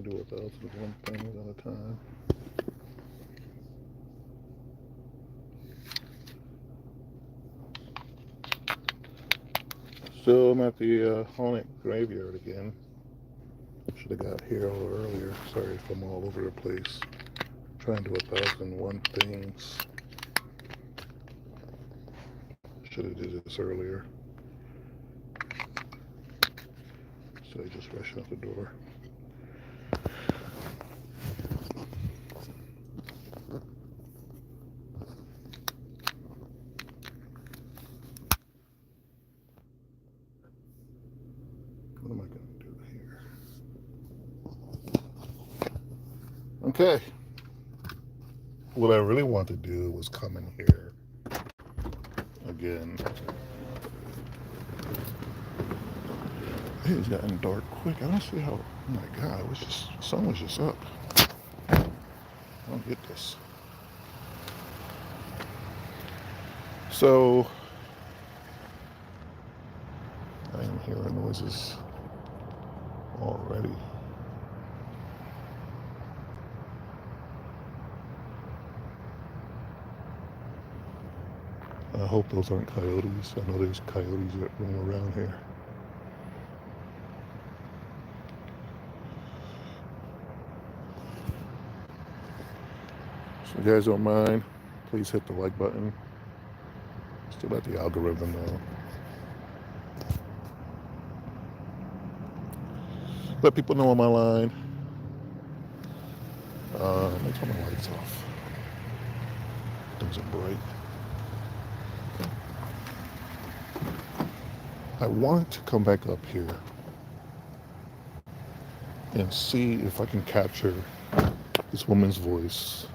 do 1,001 things at a time. So I'm at the haunted graveyard again. Should have got here a little earlier. Sorry if I'm all over the place. Trying to do 1,001 things. Should have did this earlier. So I just rushed out the door. What am I going to do here? Okay. What I really want to do was come in here again. It's gotten dark quick. I don't see how. Oh my God! It was just sun was just up. I don't get this. So I am hearing noises already. I hope those aren't coyotes. I know there's coyotes that roam around here. So if you guys don't mind, please hit the like button. Still got the algorithm though. Let people know on my line. Let me turn my lights off. Things are bright. I want to come back up here and see if I can capture this woman's voice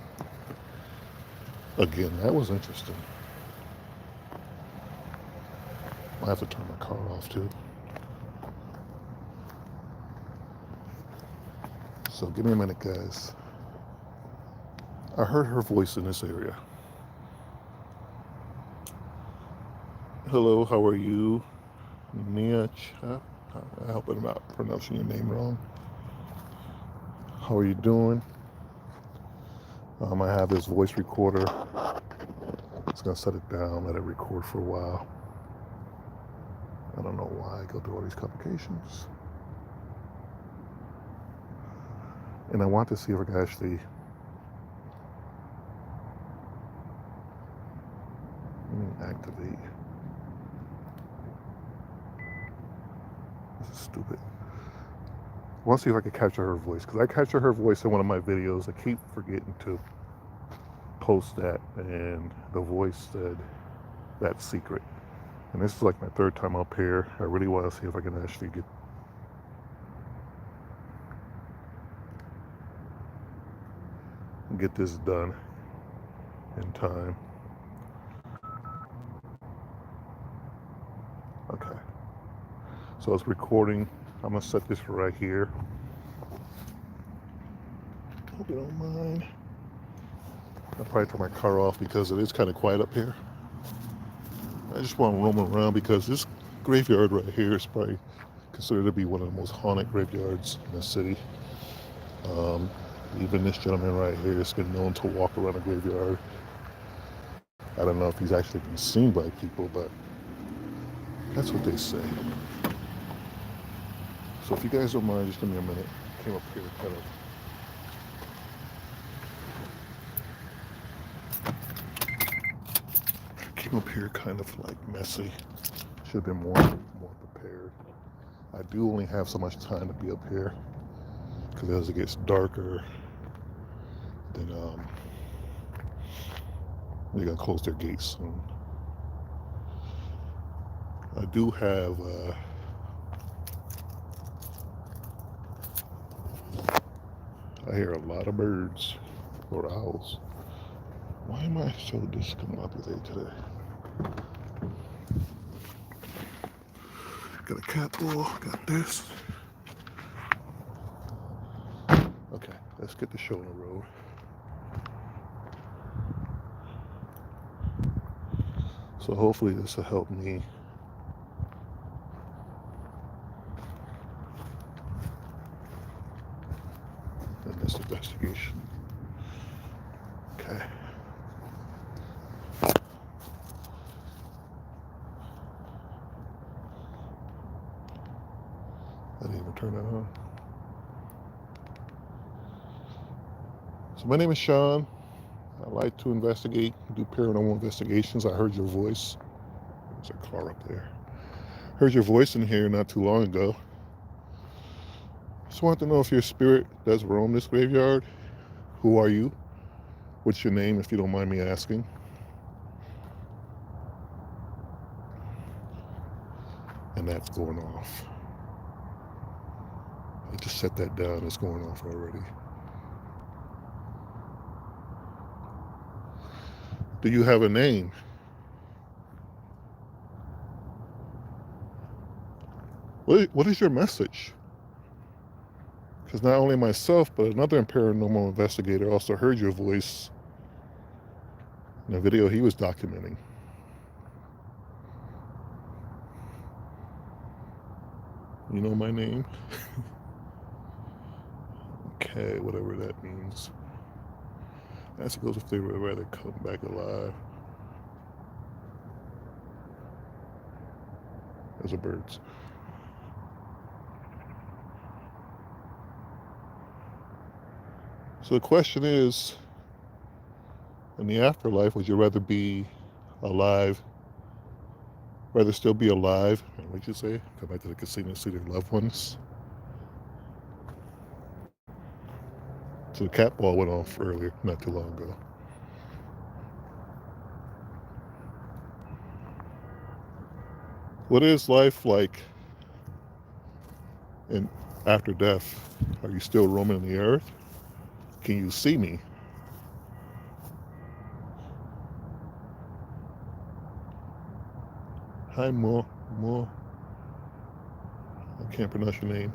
again. That was interesting. I have to turn my car off too. So give me a minute, guys. I heard her voice in this area. Hello, how are you? Nia Cha? I hope I'm not pronouncing your name wrong. How are you doing? I have this voice recorder. It's gonna set it down, let it record for a while. I don't know why I go through all these complications. And I want to see if I can actually activate. This is stupid. I want to see if I can capture her voice, because I capture her voice in one of my videos. I keep forgetting to post that, and the voice said that's secret. And this is like my third time up here. I really want to see if I can actually get this done in time. Okay. So it's recording. I'm gonna set this right here. Hope you don't mind. I'll probably turn my car off because it is kind of quiet up here. I just want to roam around because this graveyard right here is probably considered to be one of the most haunted graveyards in the city. Even this gentleman right here is been known to walk around a graveyard. I don't know if he's actually been seen by people, but that's what they say. So if you guys don't mind, just give me a minute. I came up here kind of like messy. Should have been more prepared. I do only have so much time to be up here because as it gets darker, then they're gonna close their gates soon. I do have I hear a lot of birds or owls. Why am I so discombobulated today? Got a cat ball, got this. Okay, let's get the show on the road. So hopefully this will help me turn that on. So my name is Shawn. I like to investigate, do paranormal investigations. I heard your voice. There's a car up there. Heard your voice in here not too long ago. Just want to know if your spirit does roam this graveyard. Who are you? What's your name, if you don't mind me asking? And that's going off. I just set that down. It's going off already. Do you have a name? What is your message? Because not only myself, but another paranormal investigator also heard your voice in a video he was documenting. You know my name? Okay, whatever that means. I suppose if they would rather come back alive. As a birds. So the question is, in the afterlife, would you rather be alive, rather still be alive, what'd you say? Come back to the casino to see their loved ones? So the cat ball went off earlier, not too long ago. What is life like after death? Are you still roaming the earth? Can you see me? Hi, Mo. I can't pronounce your name.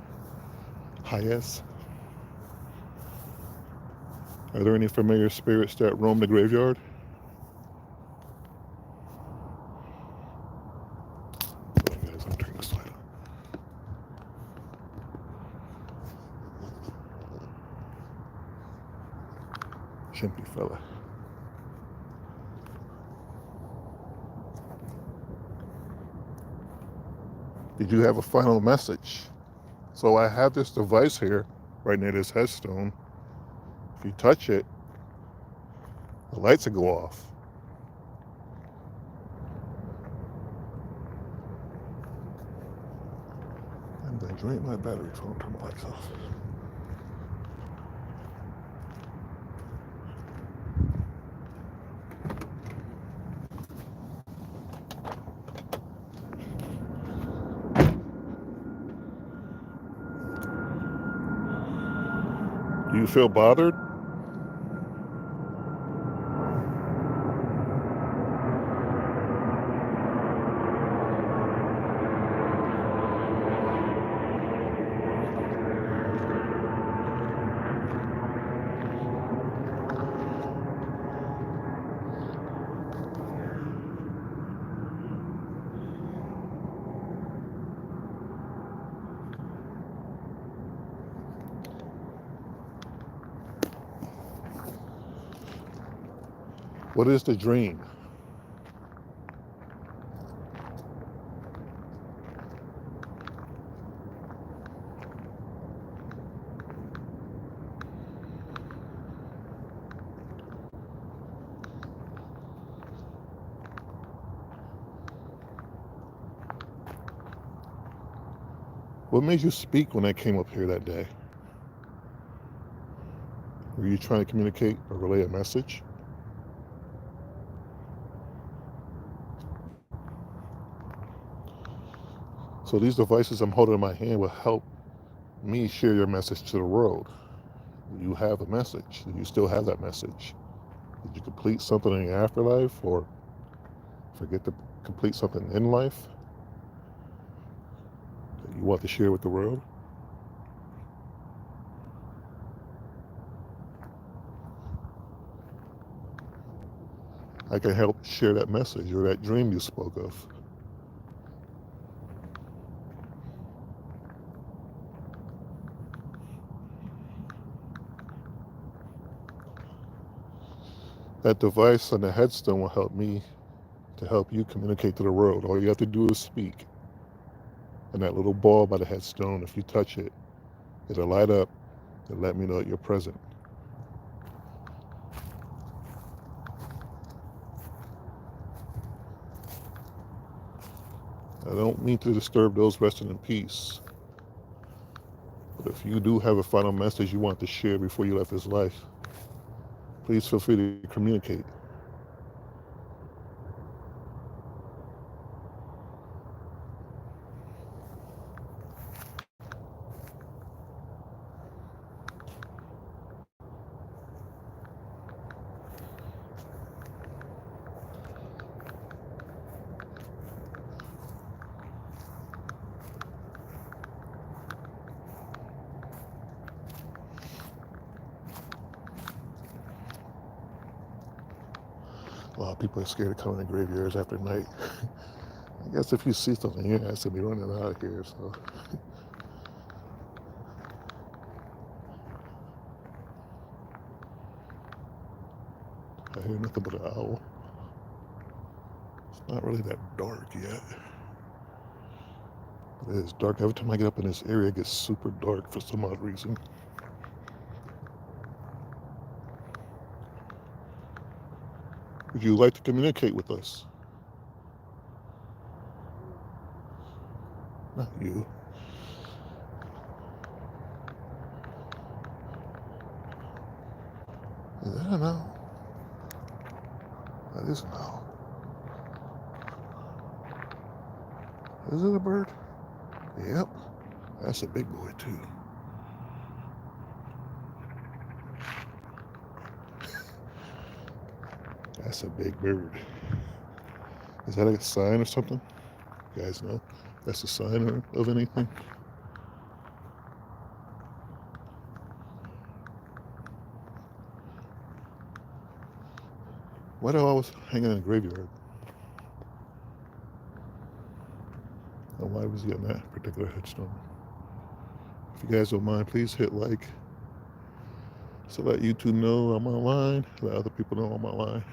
Hayes. Are there any familiar spirits that roam the graveyard? Oh, guys, I'm turning this light on. Chimpy fella. Did you have a final message? So I have this device here, right near this headstone. If you touch it, the lights will go off. And I drain my battery, so I'll turn the lights off. Do you feel bothered? What is the dream? What made you speak when I came up here that day? Were you trying to communicate or relay a message? So these devices I'm holding in my hand will help me share your message to the world. You have a message. Do you still have that message? Did you complete something in your afterlife or forget to complete something in life that you want to share with the world? I can help share that message or that dream you spoke of. That device on the headstone will help me to help you communicate to the world. All you have to do is speak. And that little ball by the headstone, if you touch it, it'll light up and let me know that you're present. I don't mean to disturb those resting in peace, but if you do have a final message you want to share before you left this life, please feel free to communicate. A lot of people are scared of coming to graveyards after night. I guess if you see something here, it has to be running out of here, so. I hear nothing but an owl. It's not really that dark yet. But it is dark. Every time I get up in this area, it gets super dark for some odd reason. Would you like to communicate with us? Not you. Is that an owl? That is an owl. Is it a bird? Yep. That's a big boy, too. That's a big bird. Is that a sign or something? You guys know? That's a sign of anything? Why do I always hang in a graveyard? And why was he on that particular headstone? If you guys don't mind, please hit like so let YouTube know I'm online, let other people know I'm online.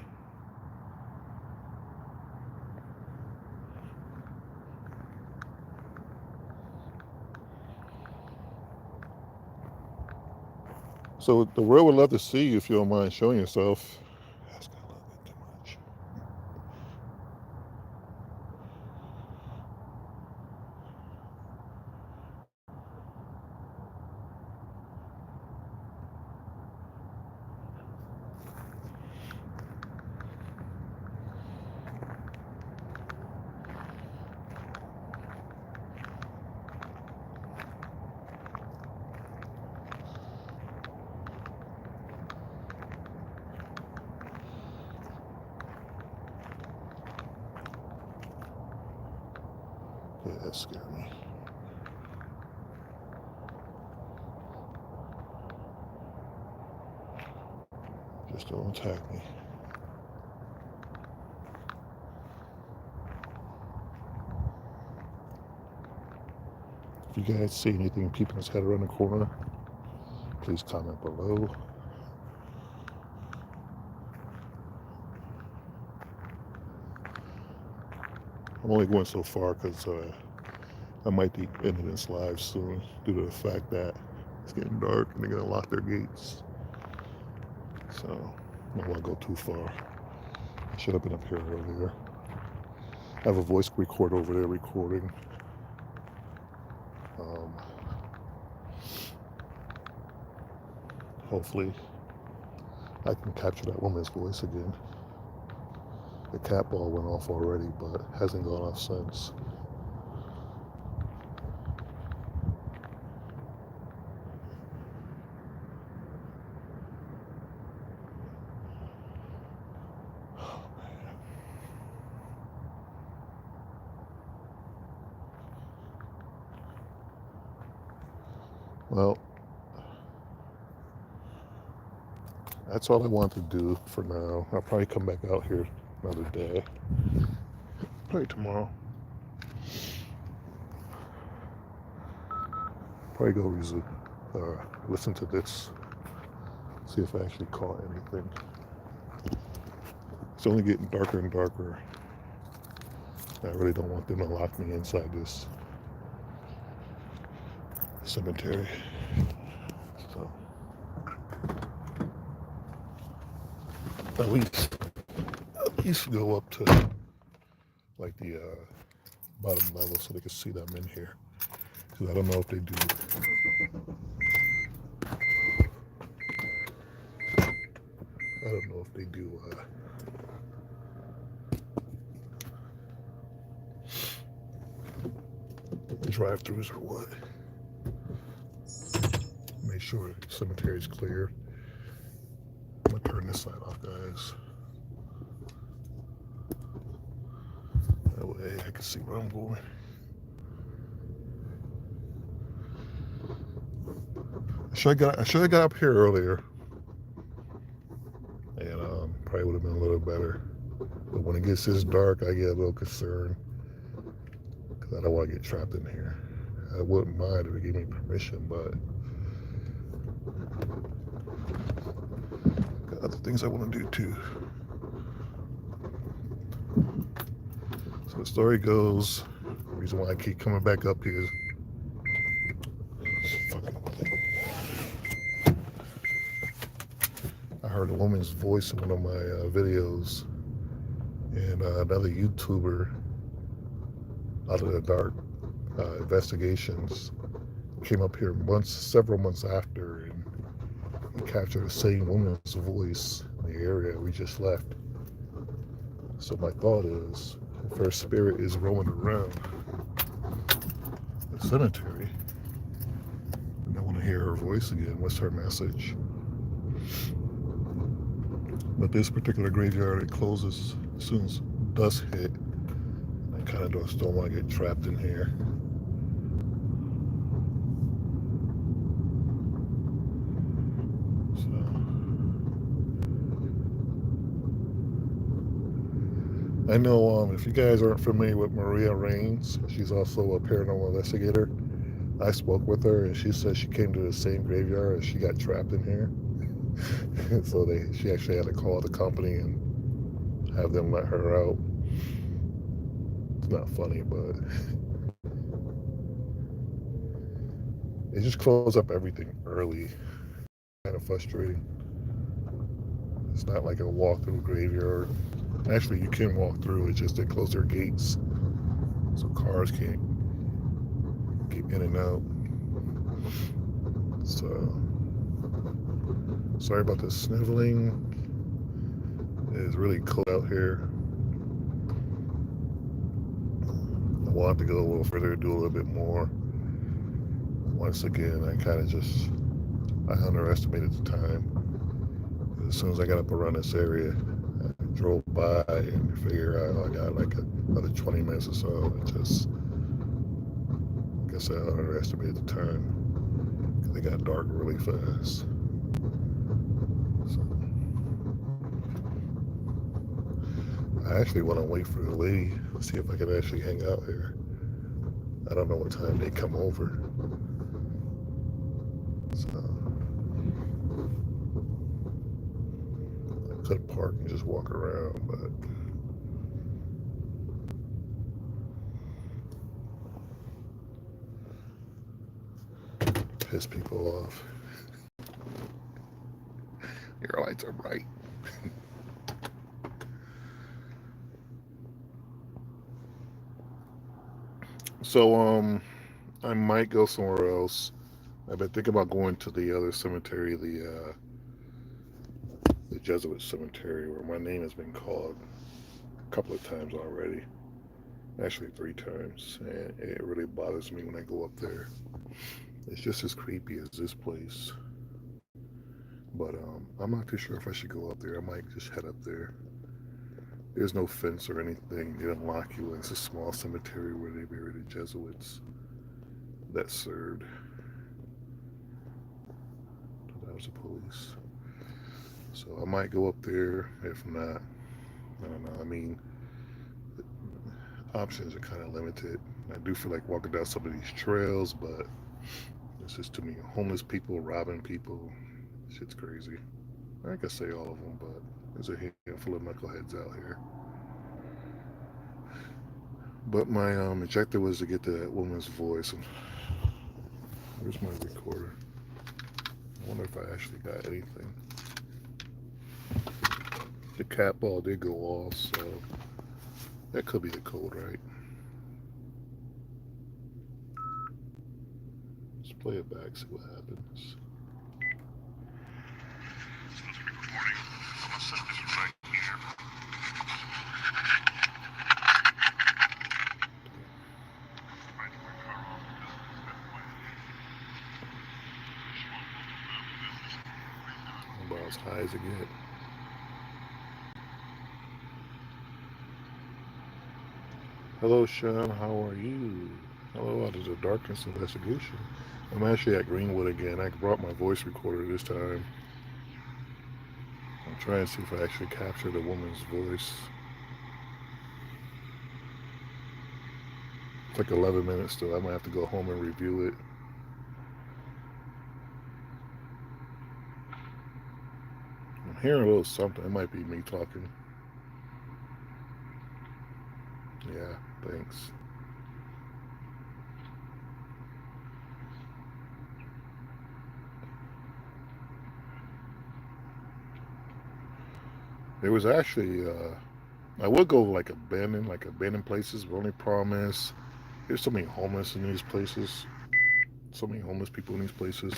So the world would love to see you if you don't mind showing yourself. That's a little bit too much. Yeah, that scared me. Just don't attack me. If you guys see anything peeping its head around the corner, please comment below. I'm only going so far because I might be ending this live soon due to the fact that it's getting dark and they're going to lock their gates. So I don't want to go too far. I should have been up here earlier. I have a voice recorder over there recording. Hopefully I can capture that woman's voice again. The cat ball went off already, but hasn't gone off since. Well, that's all I want to do for now. I'll probably come back out here another day. Probably tomorrow. Probably go listen to this. See if I actually caught anything. It's only getting darker and darker. I really don't want them to lock me inside this cemetery. So at least go up to like the bottom level so they can see that I'm in here. Because I don't know if they do. I don't know if they do drive-throughs or what. Make sure the cemetery is clear. I'm gonna turn this side off, guys. That way I can see where I'm going. I should have got up here earlier, and probably would have been a little better. But when it gets this dark, I get a little concerned because I don't want to get trapped in here. I wouldn't mind if they gave me permission, but got other things I want to do too. So the story goes, the reason why I keep coming back up here is I heard a woman's voice in one of my videos, and another YouTuber out of the dark investigations came up here several months after, and captured the same woman's voice in the area we just left. So my thought is, if her spirit is roaming around the cemetery, and I want to hear her voice again, what's her message? But this particular graveyard, it closes as soon as dusk hit. I kind of just don't want to get trapped in here. So I know if you guys aren't familiar with Maria Rains, she's also a paranormal investigator. I spoke with her, and she said she came to the same graveyard and she got trapped in here. So she actually had to call the company and have them let her out. It's not funny, but they just close up everything early. Kind of frustrating. It's not like a walk-through graveyard. Actually, you can walk through. It's just they close their gates, so cars can't get in and out. So sorry about the sniveling. It's really cold out here. I want to go a little further, do a little bit more. Once again, I underestimated the time. As soon as I got up around this area, I drove by and figured out I got like another 20 minutes or so. I guess I underestimated the time because it got dark really fast. So I actually want to wait for the lady to see if I can actually hang out here. I don't know what time they come over. So I could park and just walk around, but piss people off. Your lights are bright. So I might go somewhere else. I've been thinking about going to the other cemetery, the Jesuit cemetery, where my name has been called a couple of times already. Actually 3 times, and it really bothers me when I go up there. It's just as creepy as this place. But I'm not too sure if I should go up there. I might just head up there. There's no fence or anything. They don't lock you in. It's a small cemetery where they buried the Jesuits that served. That was the police. So I might go up there. If not, I don't know. I mean, options are kind of limited. I do feel like walking down some of these trails, but there's just too many homeless people robbing people. Shit's crazy. I can say all of them, but there's a handful of knuckleheads out here. But my objective was to get that woman's voice. And Where's my recorder? I wonder if I actually got anything. The cat ball did go off, so that could be the code, right? Let's play it back, see what happens. About as high as it gets. Hello, Shawn. How are you? Hello, out of the darkness investigation. I'm actually at Greenwood again. I brought my voice recorder this time. I'm trying to see if I actually capture the woman's voice. It's like 11 minutes still. I might have to go home and review it. I'm hearing a little something. It might be me talking. Yeah, thanks. There was actually, I would go like abandoned places, but only problem is there's so many homeless in these places. So many homeless people in these places.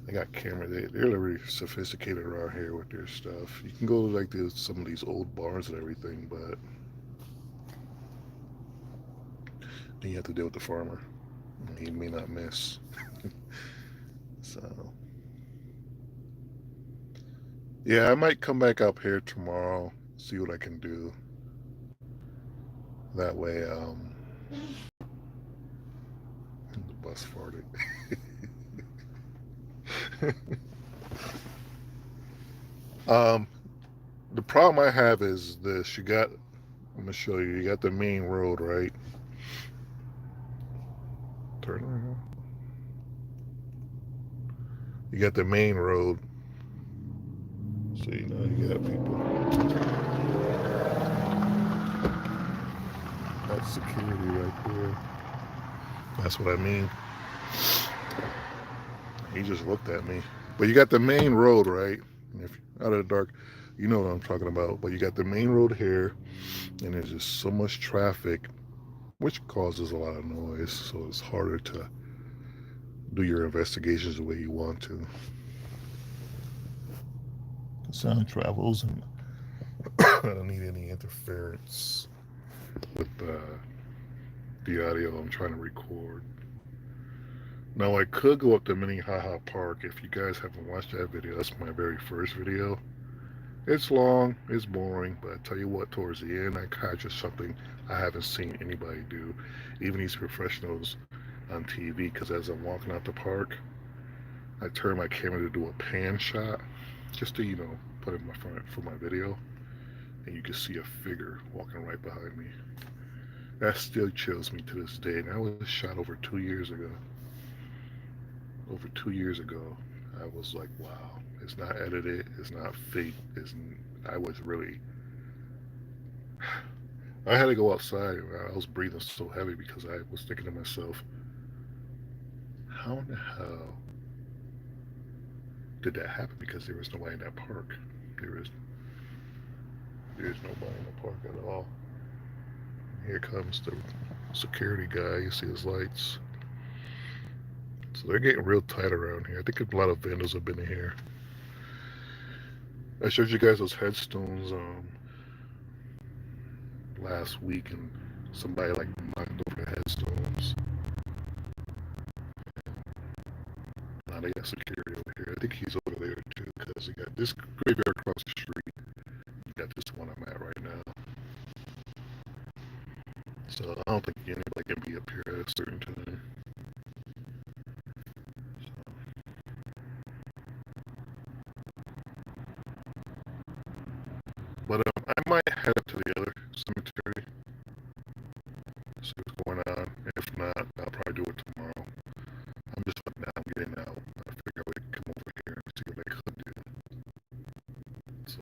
They got cameras. They're really sophisticated around here with their stuff. You can go like to some of these old bars and everything, but then you have to deal with the farmer. He may not miss. So, yeah, I might come back up here tomorrow, see what I can do. That way, the bus farted. um, the problem I have is this. I'm gonna show you. You got the main road, right? Turn around. You got the main road. So you know you got people. That's security right there. That's what I mean. He just looked at me. But you got the main road, right? And if you're out of the dark, you know what I'm talking about. But you got the main road here, and there's just so much traffic, which causes a lot of noise. So it's harder to do your investigations the way you want to. The sound travels, and I don't need any interference with the audio I'm trying to record. Now I could go up to Minnehaha Park. If you guys haven't watched that video, that's my very first video. It's long, it's boring, but I tell you what, towards the end I captured something I haven't seen anybody do, even these professionals on TV, because as I'm walking out the park, I turn my camera to do a pan shot, just to, put it in my front for my video, and you can see a figure walking right behind me. That still chills me to this day, and that was shot over 2 years ago. Over 2 years ago, I was like, wow, it's not edited, it's not fake. I was really, I had to go outside. I was breathing so heavy because I was thinking to myself, how in the hell did that happen? Because there was nobody in that park. There's nobody in the park at all. Here comes the security guy. You see his lights. So they're getting real tight around here. I think a lot of vandals have been in here. I showed you guys those headstones last week, and somebody like knocked over the headstones. Now they got security over here. I think he's over there too, because you got this graveyard across the street. You got this one I'm at right now. So I don't think anybody can be up here at a certain time. But I might head up to the other cemetery, see what's going on. If not, I'll probably do it tomorrow. I'm just like, now I'm getting out. I figure I would come over here and see what I could do. So,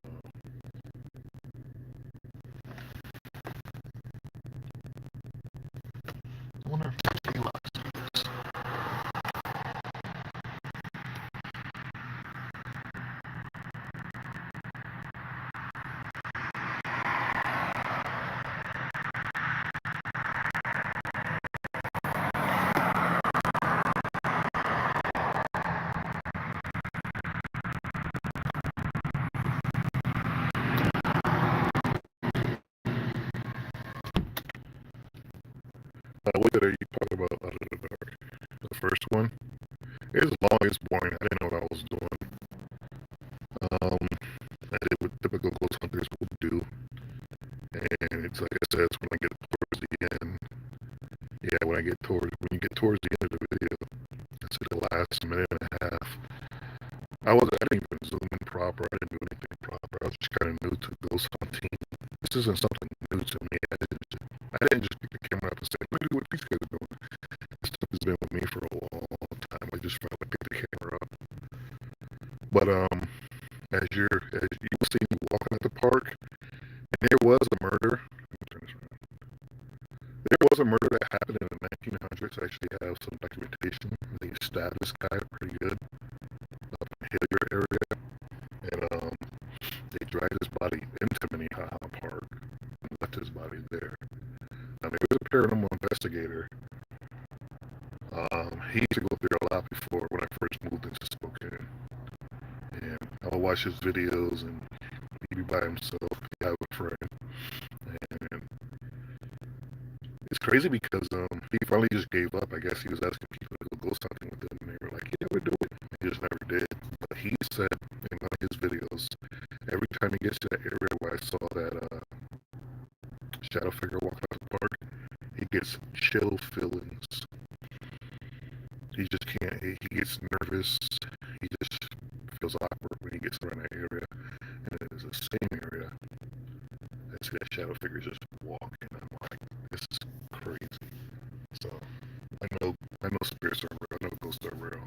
I wonder if that's Alox. What video are you talking about out of the dark? The first one? It's long, it's boring. I didn't know what I was doing. I did what typical ghost hunters will do. And it's like I said, it's when I get towards the end. Yeah, when you get towards the end of the video, it's the last minute and a half. I didn't even zoom in proper. I didn't do anything proper. I was just kind of new to ghost hunting. This isn't something new to me. I didn't just pick the camera up and say, "Look at what these guys are doing." This stuff has been with me for a long time. I just felt like pick the camera up. But as you will see me walking at the park, and there was a murder. Let me turn this around. There was a murder that happened in the 1900s. I actually have some documentation. They stabbed this guy pretty good up in the Hilliard area, and they dragged his body into Minnehaha Park and left his body there. Now, there was a paranormal investigator. He used to go there a lot before when I first moved into Spokane. And I would watch his videos, and he'd be by himself. He'd have a friend. And it's crazy because he finally just gave up. I guess he was asking people to go ghost hunting with him, and they were like, "Yeah, we'll do it." He just never did. But he said in one of his videos, every time he gets to that area where I saw that shadow figure walk out the park, he gets chill feelings. He just can't. He gets nervous. He just feels awkward when he gets around that area. And it is the same area. I see that shadow figure just walking. I'm like, this is crazy. So I know spirits are real. I know ghosts are real.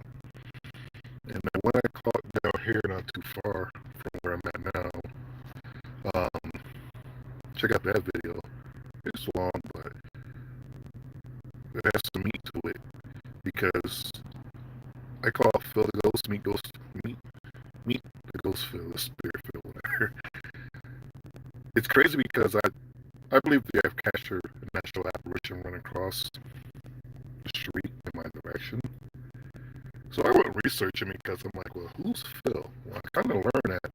And the one I caught down here, not too far from where I'm at now. Check out that video. It's long, but it has some meat to it because I call it feel the ghost, meet the ghost feel, the spirit feel, whatever. It's crazy because I believe they have captured an actual apparition running across the street in my direction. So I went researching because I'm like, well, who's Phil? Well, I kind of learned that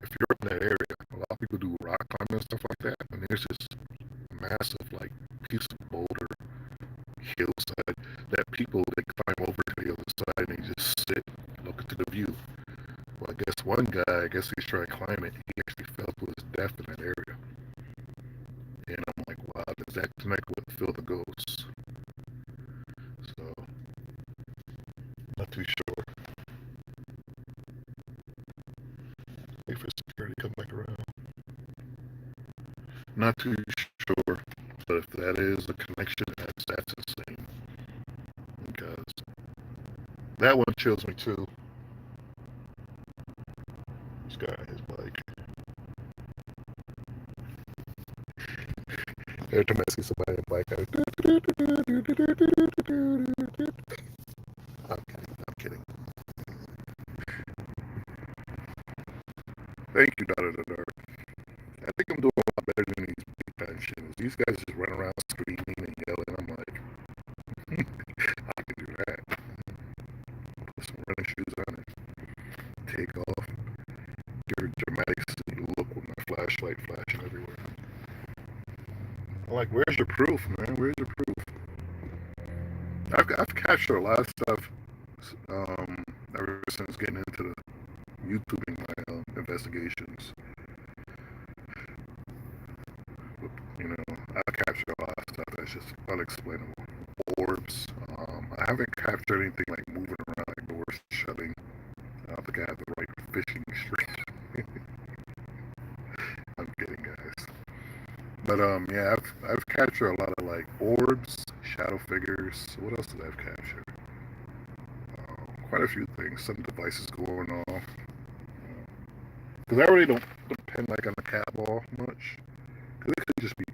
if you're in that area, a lot of people do rock climbing and stuff like that, and there's this massive, like, piece of boulder hillside that people, they climb over to the other side and they just sit and look into the view. Well, I guess one guy, I guess he's trying to climb it, he actually fell to his death in that area. And I'm like, wow, does that connect with Phil the Ghost? So, not too sure. Wait for security to come back around. Not too sure, but if that is a connection, that's insane. Because that one chills me too. This guy on his bike. Every time I see somebody on a bike, I'm kidding. Thank you, Dot of the Dark. I think I'm doing a lot better than these big time shoes. These guys just run around screaming and yelling. I'm like, I can do that. Put some running shoes on and take off. Give a dramatic look with my flashlight flashing everywhere. I'm like, where's your proof, man? Where's your proof? I've captured a lot of stuff ever since getting into the YouTubing my investigations. You know, I've captured a lot of stuff that's just unexplainable. Orbs. I haven't captured anything like moving around, like doors shutting. I don't think I have the right fishing string. I'm kidding, guys. But yeah, I've captured a lot of like orbs, shadow figures. What else did I capture? Quite a few things. Some devices going off. Because I really don't depend like on the cat ball much. Because it could just be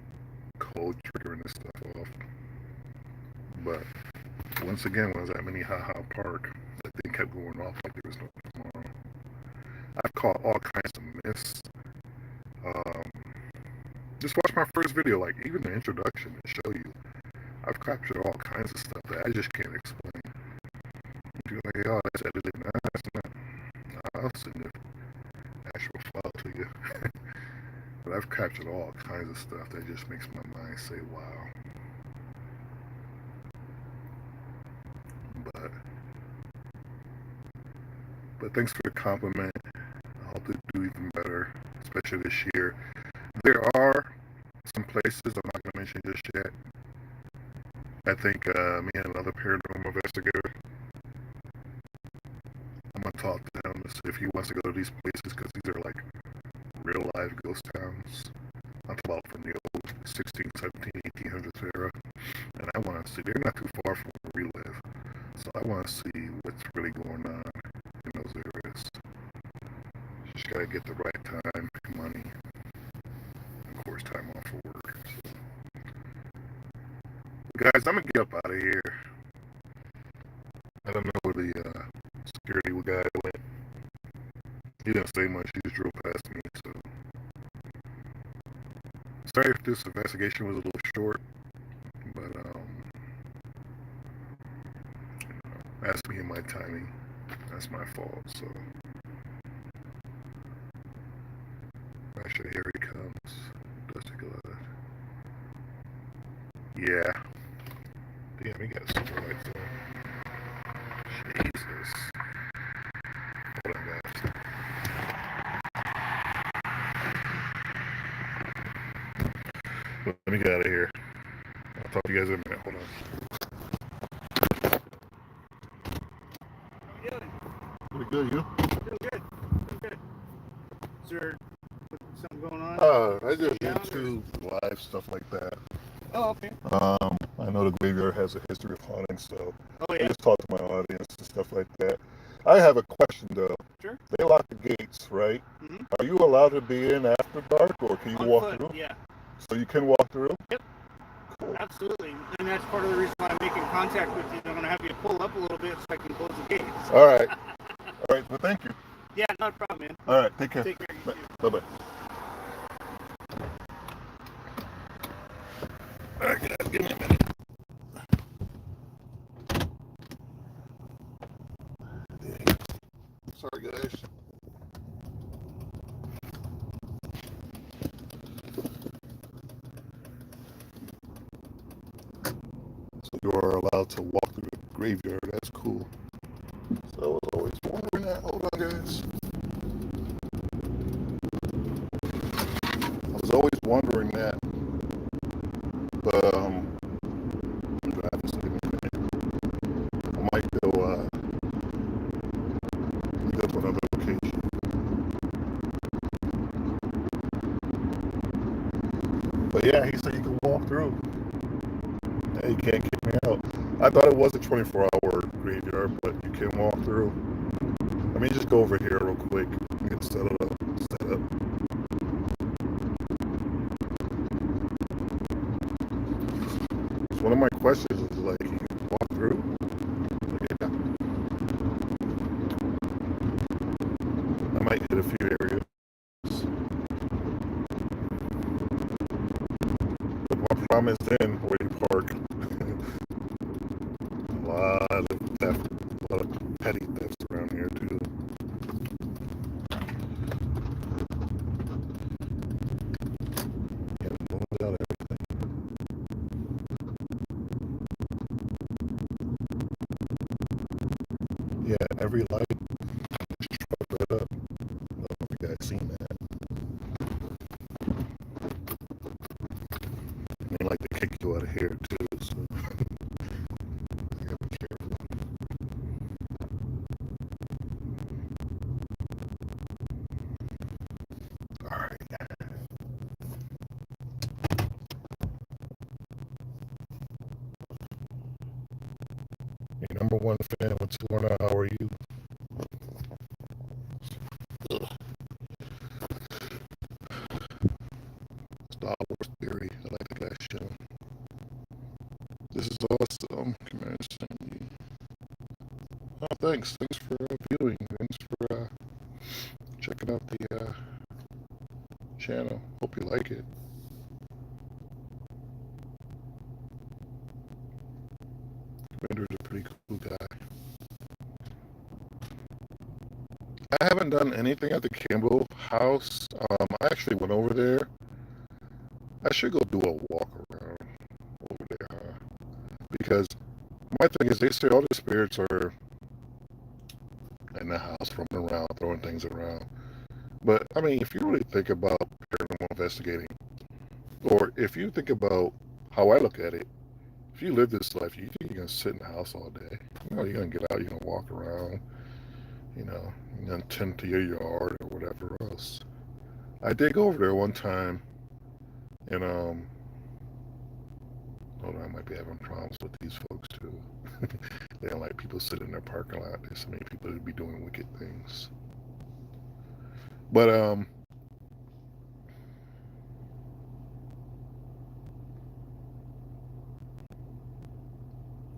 cold triggering this stuff off. But once again, when I was at Minnehaha Park, that thing kept going off like there was no tomorrow. I've caught all kinds of myths. Just watch my first video, like even the introduction, to show you. I've captured all kinds of stuff that I just can't explain. You're like, oh, that's edited. Nah, that's not. I'll send the actual file to you. But I've captured all kinds of stuff that just makes my mind say, wow. But thanks for the compliment. I hope to do even better, especially this year. There are some places I'm not going to mention just yet. I think me and another paranormal investigator, I'm going to talk to him to see if he wants to go to these places because these are like real life ghost towns. I'm talking about from the old 16, 17, 1800s era. And I want to see, they're not too far from where we live. So I want to see what's really going on in those areas. Just got to get the right time, money, of course, time off for work. So. Guys, I'm going to get up out of here. I don't know where the security guy went. He didn't say much, he just drove past me, so. Sorry if this investigation was a little short, but that's me and my timing. That's my fault, so. Actually, here he comes. Let's take a look. Yeah. Damn, he got super lights on. Jesus. Hold on, guys. Let me get out of here. I'll talk to you guys in a minute. Hold on. How you doing? Pretty good, you? Doing good. Doing good. Is there something going on? I just YouTube live stuff like that. Oh, okay. I know the graveyard has a history of haunting, so Oh, I yeah. just talk to my audience and stuff like that. I have a question though. Sure. They lock the gates, right? Mm-hmm. Are you allowed to be in after dark, or can you On walk foot, through? yeah. So you can walk through? Yep. Cool. Absolutely. And that's part of the reason why I'm making contact with you. I'm going to have you pull up a little bit so I can close the gates. All right. All right. Well, thank you. Yeah, not a problem, man. All right. Take care. Take care. You too. Bye-bye. All right, guys, give me a minute. Sorry, guys. So you are allowed to walk through the graveyard. That's cool. So I was always wondering that. Hold on, guys. I was always wondering that. But I'm gonna have to say I might go to another location. But yeah, he said you can walk through. Yeah, you can't kick me out. I thought it was a 24-hour graveyard, but you can walk through. Let me just go over here real quick and get set up. So one of my questions is like, can you walk through? Like, yeah. I might hit a few areas. But my problem is then where you park. A lot of theft, a lot of petty thefts around here too. Yeah, without everything. Yeah, every light just truck right up. I don't know if you guys seen that. And they like to kick you out of here too, so you gotta be careful. Alright. Your number one fan, what's going on? How are you? Star Wars Theory. I like that show. This is awesome. Commander Sandy. Oh, thanks. Thanks for viewing. Thanks for checking out the channel. Hope you like it. Commander's a pretty cool guy. I haven't done anything at the Campbell house. I actually went over there. I should go do a walk around over there, huh? Because my thing is, they say all the spirits are at the house, roaming around, throwing things around. But I mean, if you really think about paranormal investigating, or if you think about how I look at it, if you live this life, you think you're gonna sit in the house all day. You know, you're gonna get out, you're gonna walk around, you're gonna tend to your yard or whatever else. I did go over there one time, and hold on, I might be having problems with these folks too. They don't like people sitting in their parking lot. There's so many people that be doing wicked things. But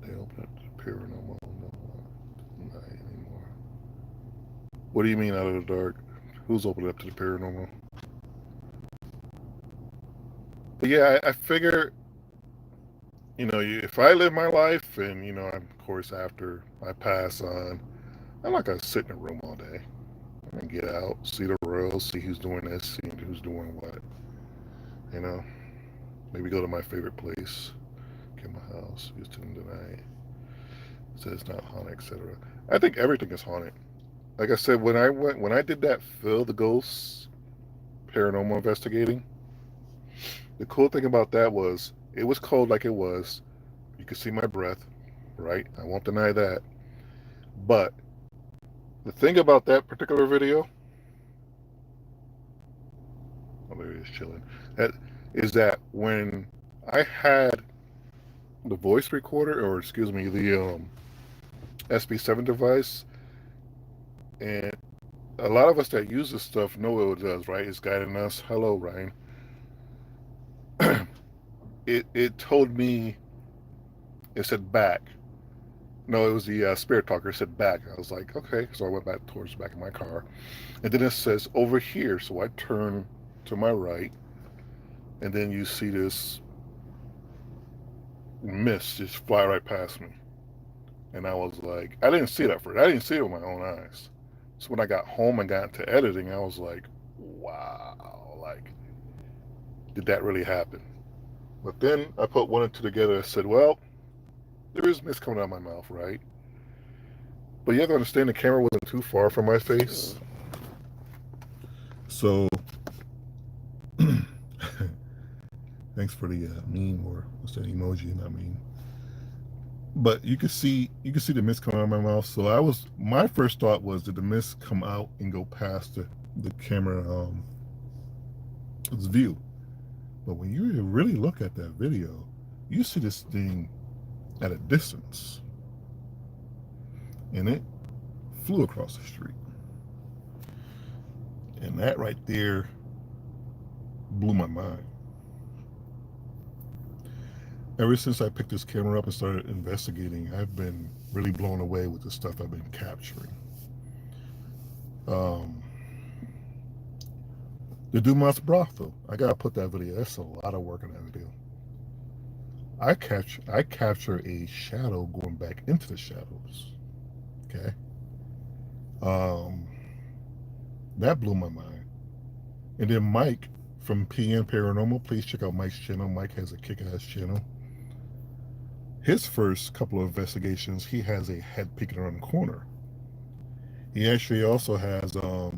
they open up the paranormal, no, not anymore. What do you mean out of the dark? Who's opened up to the paranormal? But yeah, I figure, if I live my life and, of course, after I pass on, I'm not going to sit in a room all day. I'm going to get out, see the world, see who's doing this, see who's doing what. Maybe go to my favorite place, get my house, used to tonight. Said it's not haunted, etc. I think everything is haunted. Like I said, when I did that Phil the Ghosts paranormal investigating, the cool thing about that was it was cold like it was. You could see my breath, right? I won't deny that. But the thing about that particular video, oh, there he is chilling, that is that when I had the voice recorder, or excuse me, the SB7 device, and a lot of us that use this stuff know what it does, right? It's guiding us. Hello, Ryan. It told me, it said back. No, it was the spirit talker. It said back. I was like, okay. So I went back towards the back of my car. And then it says over here. So I turn to my right. And then you see this mist just fly right past me. And I was like, I didn't see it at first. I didn't see it with my own eyes. So when I got home and got into editing, I was like, wow. Like, did that really happen? But then I put one and two together. I said, well, there is mist coming out of my mouth, right? But you have to understand the camera wasn't too far from my face. So, thanks for the meme, or what's that emoji, not meme. But you could see the mist coming out of my mouth. So my first thought was, did the mist come out and go past the camera its view? But when you really look at that video, you see this thing at a distance, and it flew across the street. And that right there blew my mind. Ever since I picked this camera up and started investigating, I've been really blown away with the stuff I've been capturing. The Dumas brothel, I gotta put that video. That's a lot of work in that video. I capture a shadow going back into the shadows. Okay. That blew my mind. And then Mike from PN Paranormal, please check out Mike's channel. Mike has a kick-ass channel. His first couple of investigations, he has a head peeking around the corner. He actually also has a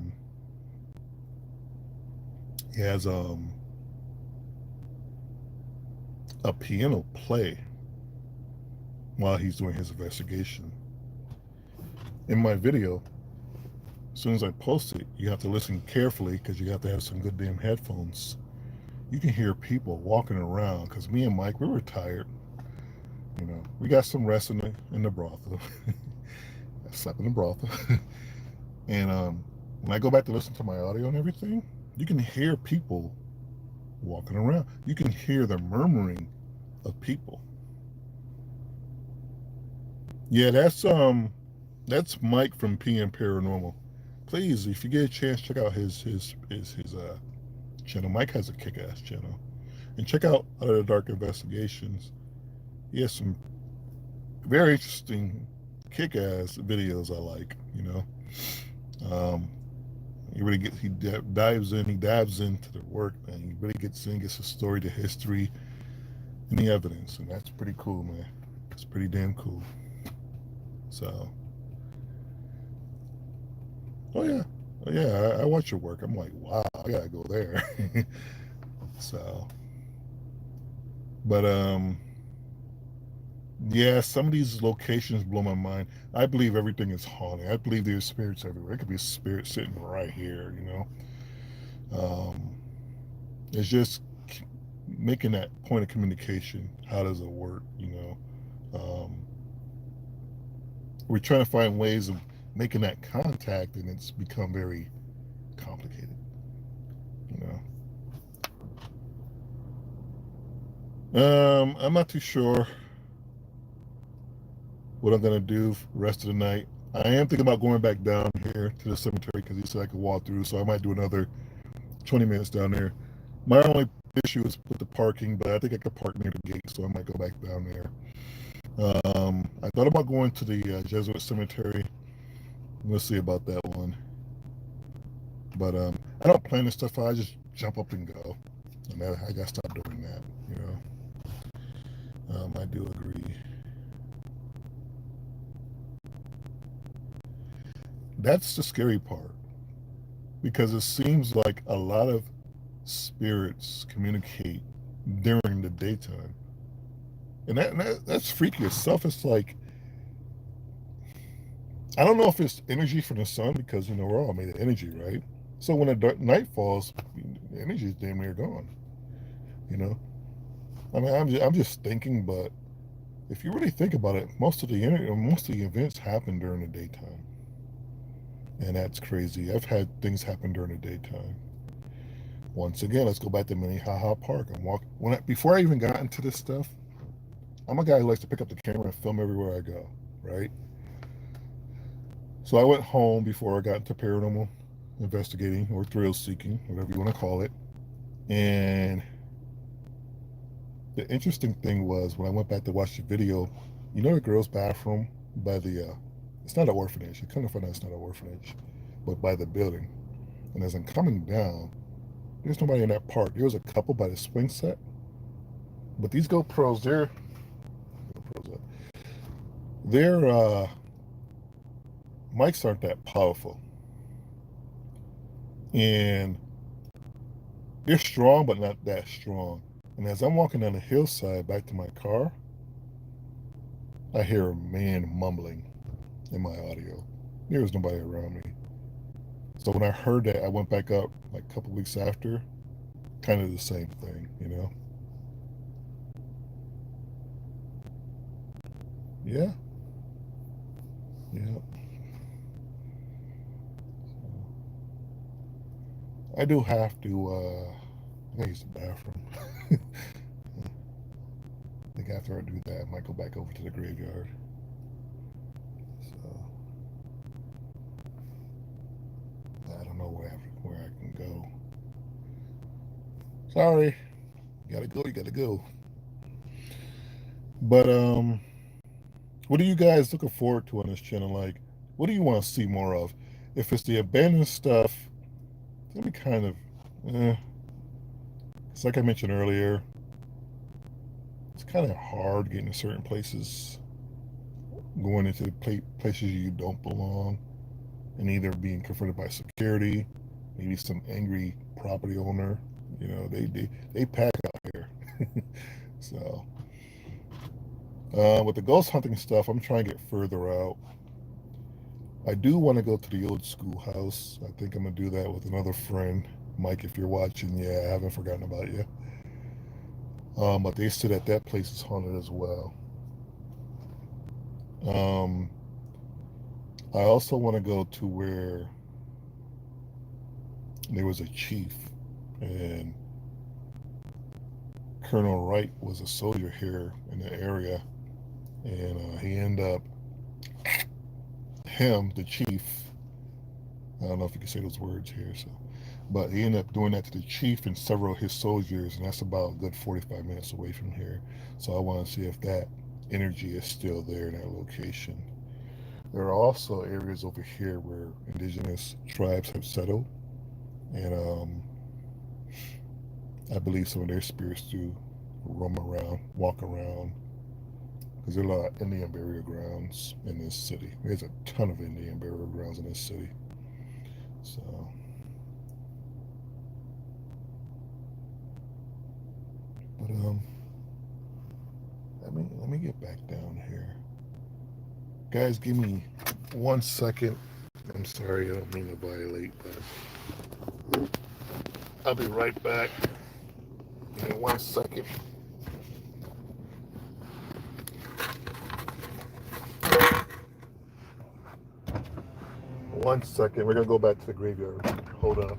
piano play while he's doing his investigation. In my video, as soon as I post it, you have to listen carefully because you have to have some good damn headphones. You can hear people walking around because me and Mike, we were tired. We got some rest in the brothel. I slept in the brothel. And when I go back to listen to my audio and everything, you can hear people walking around. You can hear the murmuring of people. Yeah, that's Mike from PN Paranormal. Please, if you get a chance, check out his channel. Mike has a kick-ass channel. And check out Out of the Dark Investigations. He has some very interesting kick-ass videos I like, he dives into the work, and he really gets the story, the history, and the evidence, and that's pretty cool, man. It's pretty damn cool. So Oh yeah, oh, yeah. I watch your work. I'm like, wow, I gotta go there. So, but yeah, some of these locations blow my mind. I believe everything is haunted. I believe there's spirits everywhere. It could be a spirit sitting right here. Um, it's just making that point of communication. How does it work? We're trying to find ways of making that contact, and it's become very complicated. You I'm not too sure what I'm gonna do for the rest of the night. I am thinking about going back down here to the cemetery because he said I could walk through, so I might do another 20 minutes down there. My only issue is with the parking, but I think I could park near the gate, so I might go back down there. I thought about going to the Jesuit cemetery. We'll see about that one. But I don't plan this stuff out. I just jump up and go. And I got to stop doing that, you I do agree. That's the scary part because it seems like a lot of spirits communicate during the daytime. And that's freaky itself. It's like, I don't know if it's energy from the sun because, we're all made of energy, right? So when the night falls, the energy is damn near gone, you know? I mean, I'm just thinking, but if you really think about it, most of the events happen during the daytime, and that's crazy. I've had things happen during the daytime. Once again, let's go back to Minnehaha Park. Before I even got into this stuff. I'm a guy who likes to pick up the camera and film everywhere I go, right? So I went home before I got into paranormal investigating or thrill seeking, whatever you want to call it. And the interesting thing was when I went back to watch the video, the girls' bathroom by it's not an orphanage. You kind of find out it's not an orphanage, but by the building. And as I'm coming down, there's nobody in that park. There was a couple by the swing set, but these GoPros, their mics aren't that powerful, and they're strong, but not that strong. And as I'm walking down the hillside back to my car, I hear a man mumbling in my audio. There was nobody around me. So when I heard that, I went back up like a couple weeks after, kind of the same thing. Yeah, yeah. I do have to, I gotta use the bathroom. I think after I do that, I might go back over to the graveyard. So I don't know where I can go. Sorry, you gotta go. You gotta go. But what are you guys looking forward to on this channel? Like, what do you want to see more of? If it's the abandoned stuff, it's gonna be kind of, it's like I mentioned earlier, it's kind of hard getting to certain places, going into the places you don't belong, and either being confronted by security, maybe some angry property owner. They pack out here. So, with the ghost hunting stuff, I'm trying to get further out. I do want to go to the old schoolhouse. I think I'm gonna do that with another friend, Mike. If you're watching, yeah, I haven't forgotten about you. But they said that place is haunted as well. Um, I also want to go to where there was a chief, and Colonel Wright was a soldier here in the area, and he ended up the chief. I don't know if you can say those words here, so, but he ended up doing that to the chief and several of his soldiers, and that's about a good 45 minutes away from here. So I want to see if that energy is still there in that location. There are also areas over here where indigenous tribes have settled, and I believe some of their spirits do roam around, walk around, because there are a lot of Indian burial grounds in this city. There's a ton of Indian burial grounds in this city. So, but let me get back down here, guys. Give me 1 second. I'm sorry, I don't mean to violate, but I'll be right back. Give me 1 second. 1 second. We're gonna go back to the graveyard. Hold on.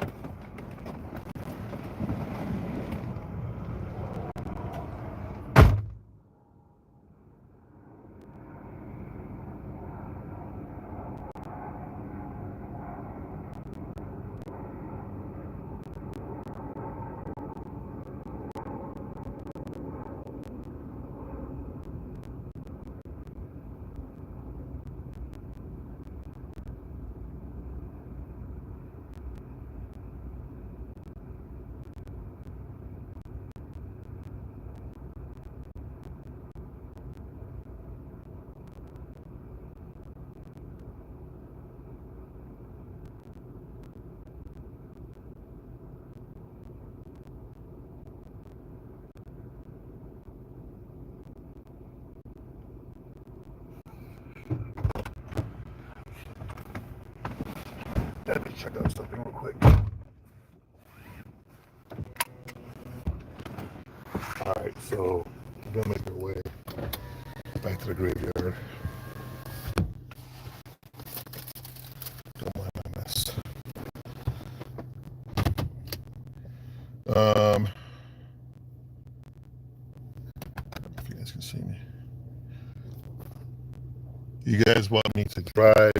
Let me check out something real quick. All right, so I'm gonna make our way back to the graveyard. Don't mind my mess. If you guys can see me. You guys want me to drive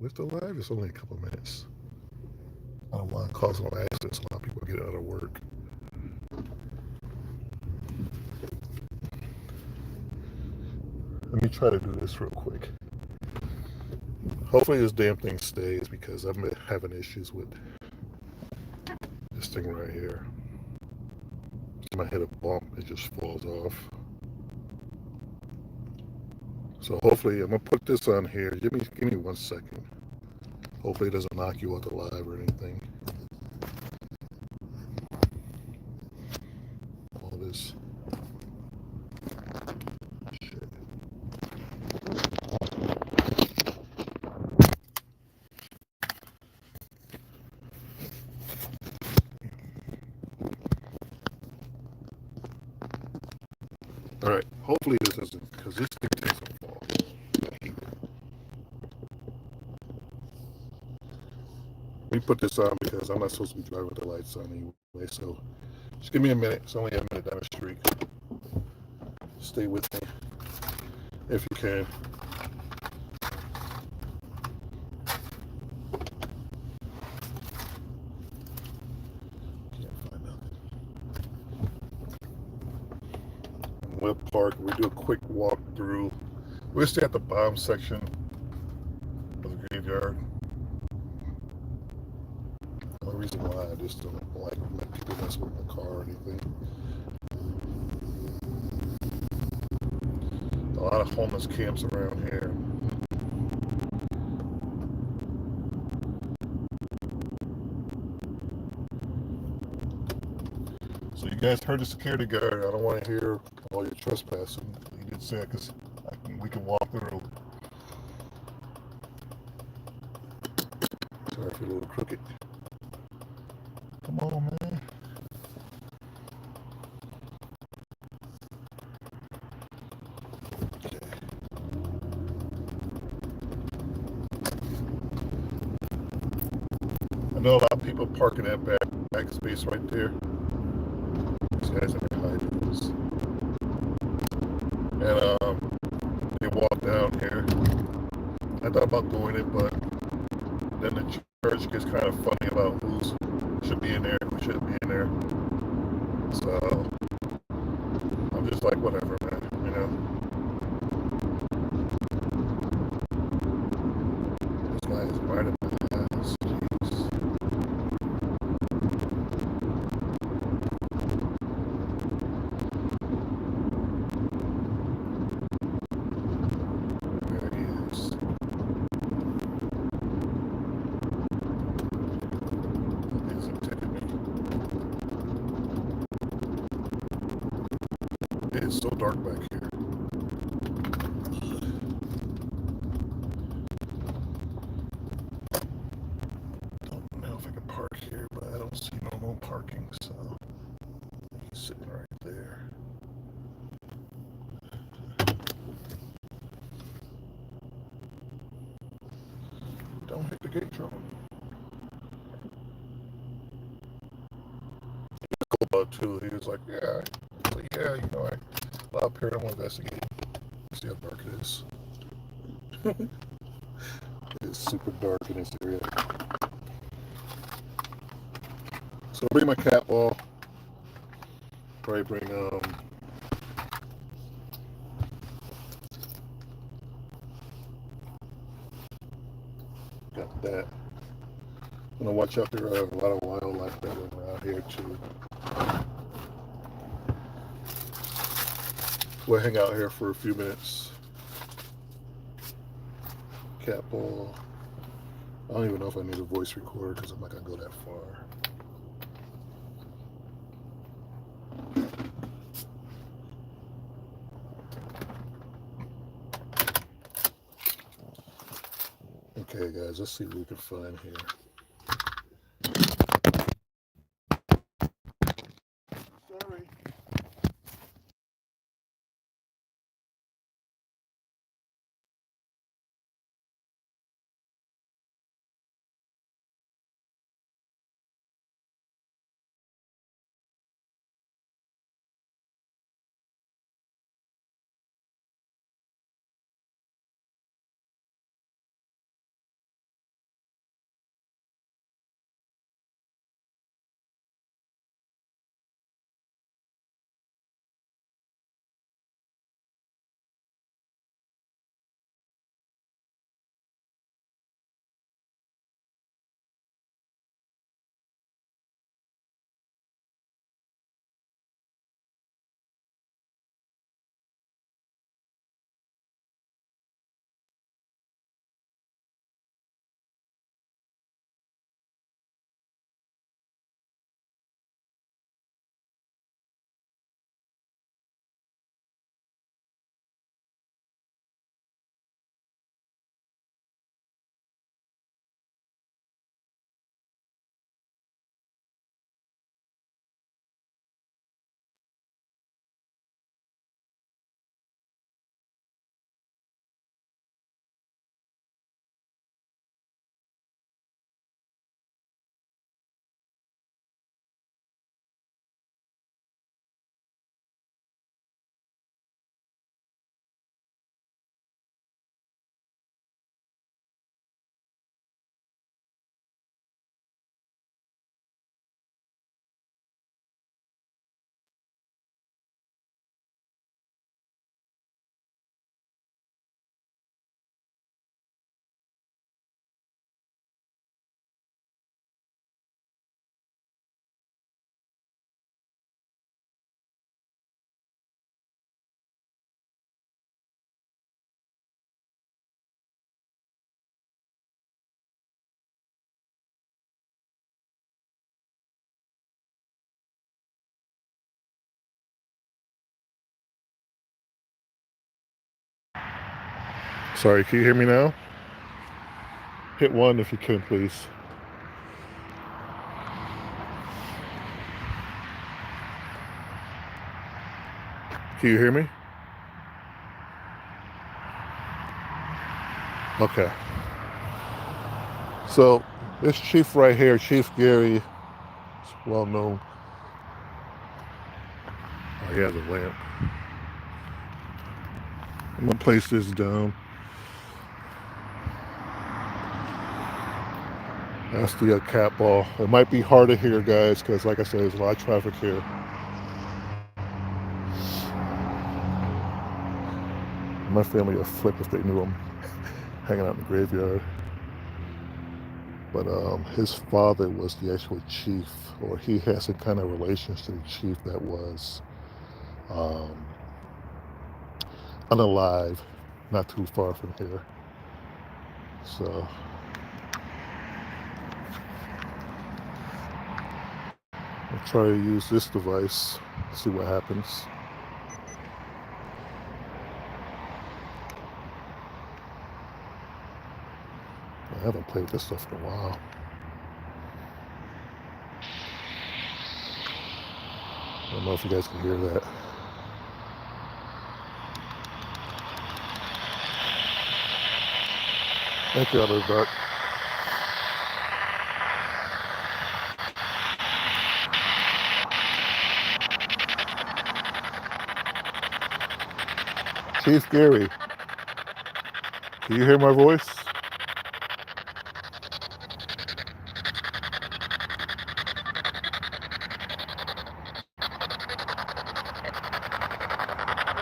with the live? It's only a couple minutes. I don't want to cause no accidents. A lot of people get out of work. Let me try to do this real quick. Hopefully this damn thing stays because I'm having issues with this thing right here. I might hit a bump, it just falls off. So hopefully I'm gonna put this on here. Give me 1 second. Hopefully it doesn't knock you out the live or anything. All this shit. All right, hopefully this doesn't, because this thing doesn't fall. Let me put this on because I'm not supposed to be driving with the lights on anyway. So just give me a minute. It's only a minute down the street. Stay with me if you can. Can't find nothing. We'll park. We do a quick walk through. We'll stay at the bottom section of the graveyard. The only reason why I just don't like people mess with my car or anything. A lot of homeless camps around here. So you guys heard the security guard. I don't want to hear all your trespassing. He did say because we can walk through. Sorry if you're a little crooked. Come on, man. Okay. I know a lot of people parking that back space right there. These guys are hydrants. And they walk down here. I thought about doing it, but then the church gets kind of funny about who should be in there and who shouldn't be in there. So I'm just like, whatever, man, you know. This guy is right in my ass. Jeez. There he is. It's so dark back here. Don't know if I can park here, but I don't see no parking, so he's sitting right there. Don't hit the gate drum. Too. He was like, yeah, you know, I up here, I want to investigate. See how dark it is. It's super dark in this area. So I'll bring my cat ball. Probably bring got that. I'm gonna watch out. There are a lot of wildlife that run around here too. We'll hang out here for a few minutes. Cat ball. I don't even know if I need a voice recorder because I'm not gonna go that far. Okay, guys, let's see what we can find here. Sorry. Sorry, can you hear me now? Hit 1 if you can, please. Can you hear me? Okay. So this chief right here, Chief Gary, is well known. Oh, he has a lamp. I'm gonna place this down. That's the cat ball. It might be hard to hear, guys, because like I said, there's a lot of traffic here. My family would flip if they knew I'm hanging out in the graveyard. But his father was the actual chief, or he has some kind of relations to the chief that was unalive, not too far from here. So I'll try to use this device, see what happens. haven't played this stuff in a while. I don't know if you guys can hear that. Thank you, Other Duck. Chief Gary, can you hear my voice?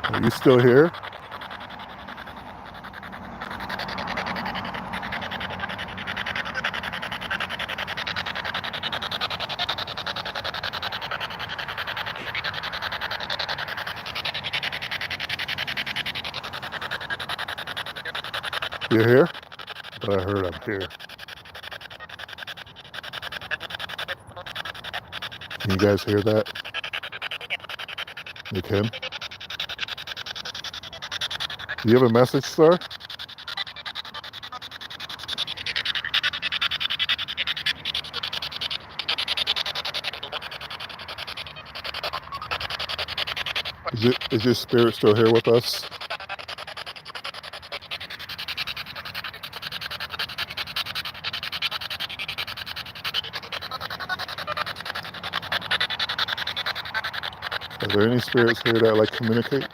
Are you still here? You're here? But I heard I'm here. Can you guys hear that? You can? Do you have a message, sir? Is your spirit still here with us? Are there any spirits here that like communicate?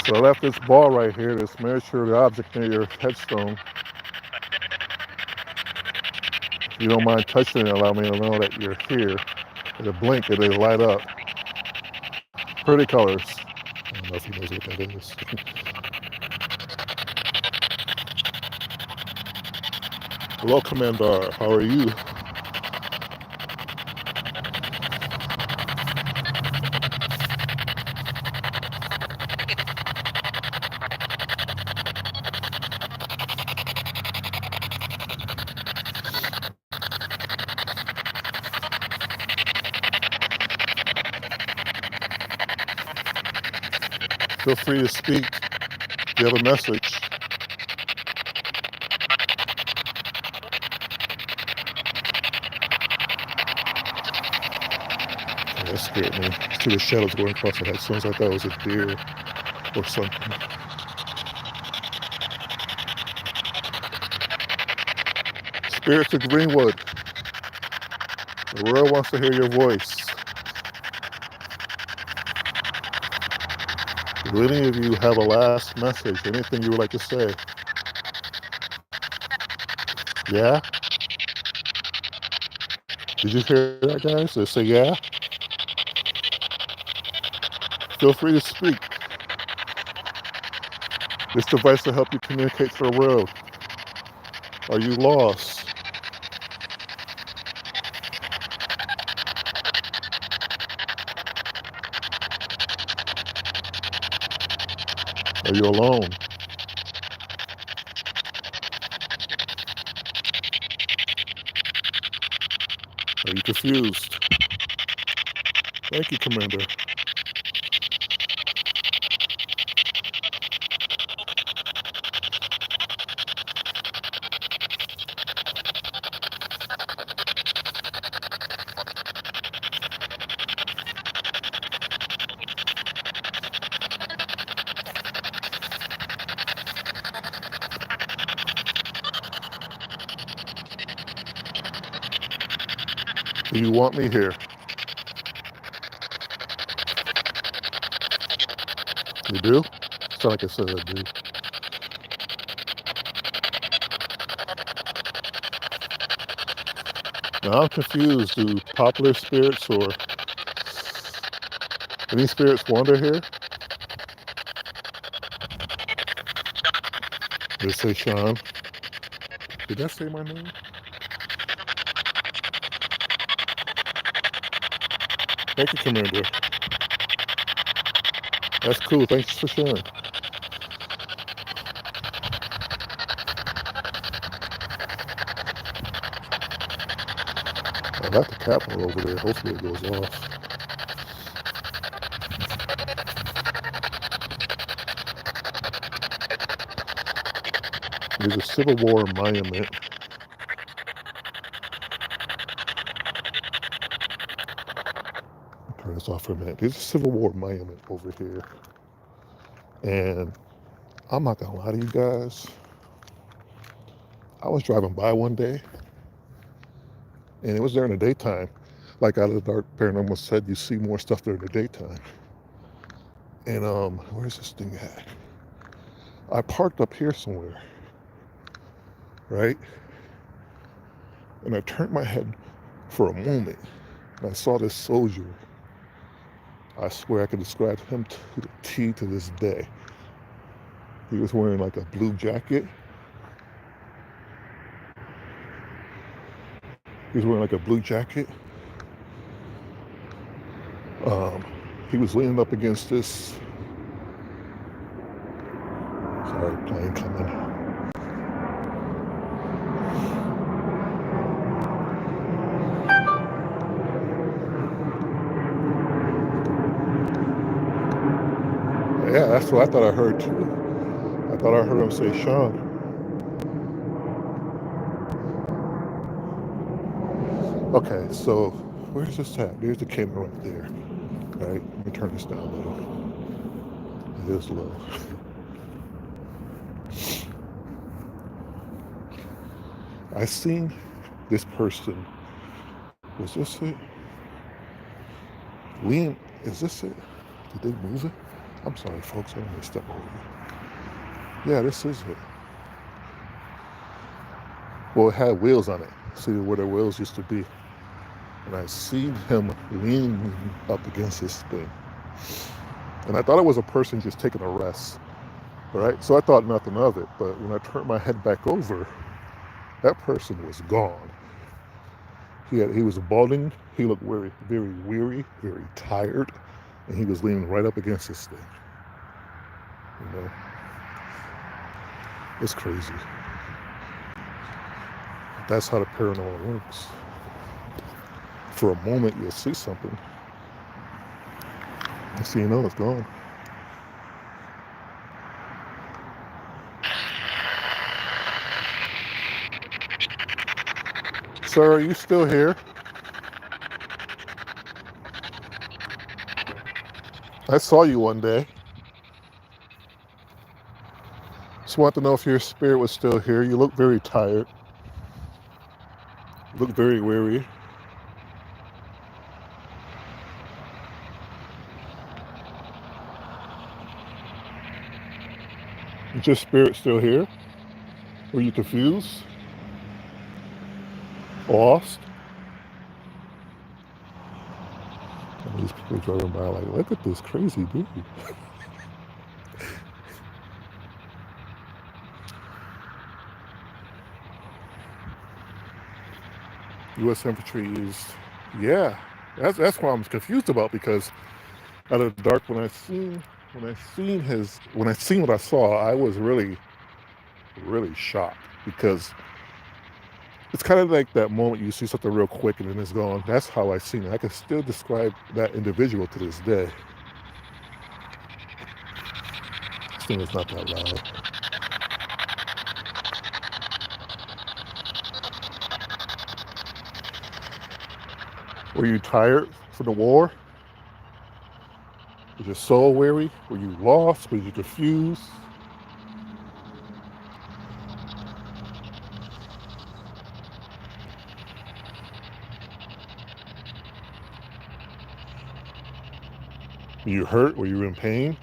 So I left this ball right here, this miniature object near your headstone. If you don't mind touching it, allow me to know that you're here. It'll blink, it'll light up. Pretty colors. I don't know if he knows what that is. Hello, Commander. How are you? Feel free to speak. If you have a message. Oh, that scared me. See the shadows going across the head. Sounds like that was a deer or something. Spirits of Greenwood. The world wants to hear your voice. Do any of you have a last message? Anything you would like to say? Yeah? Did you hear that, guys? They say yeah? Feel free to speak. This device will help you communicate to the world. Are you lost? Are you alone? Are you confused? Thank you, Commander. Do you want me here? You do? Sound like I said I do. Now I'm confused. Do popular spirits or any spirits wander here? Did it say Shawn? Did that say my name? Thank you, Commander. That's cool. Thanks for sharing. I got the capital over there. Hopefully it goes off. There's a Civil War monument. Turn this off for a minute. There's a Civil War monument over here. And I'm not gonna lie to you guys. I was driving by one day and it was during the daytime. Like Out of the Dark Paranormal said, you see more stuff during the daytime. And where's this thing at? I parked up here somewhere, right? And I turned my head for a moment and I saw this soldier. I swear I could describe him to the T to this day. He was wearing like a blue jacket. He was wearing like a blue jacket. He was leaning up against this. Sorry, plane coming. Yeah, that's what I thought I heard too. I thought I heard him say Shawn. Okay, so where's this at? There's the camera right there. Right, let me turn this down a little. It is low. I seen this person. Was this it? Lean, is this it? Did they move it? I'm sorry, folks. I don't want to step over you. Yeah, this is it. Well, it had wheels on it. See where the wheels used to be. And I seen him leaning up against this thing. And I thought it was a person just taking a rest. Right? So I thought nothing of it. But when I turned my head back over, that person was gone. He was balding. He looked very, very weary, very tired. And he was leaning right up against this thing. You know? It's crazy. That's how the paranormal works. For a moment, you'll see something. Next thing you know, it's gone. Sir, are you still here? I saw you one day. Just want to know if your spirit was still here. You look very tired. You look very weary. Is your spirit still here? Were you confused? Lost? And these people driving by like, look at this crazy dude. U.S. infantry used, yeah. That's what I'm confused about, because Out of the Dark, when I seen what I saw, I was really, really shocked, because it's kind of like that moment you see something real quick and then it's gone. That's how I seen it. I can still describe that individual to this day. This thing is not that loud. Were you tired from the war? Was your soul weary? Were you lost? Were you confused? Were you hurt? Were you in pain?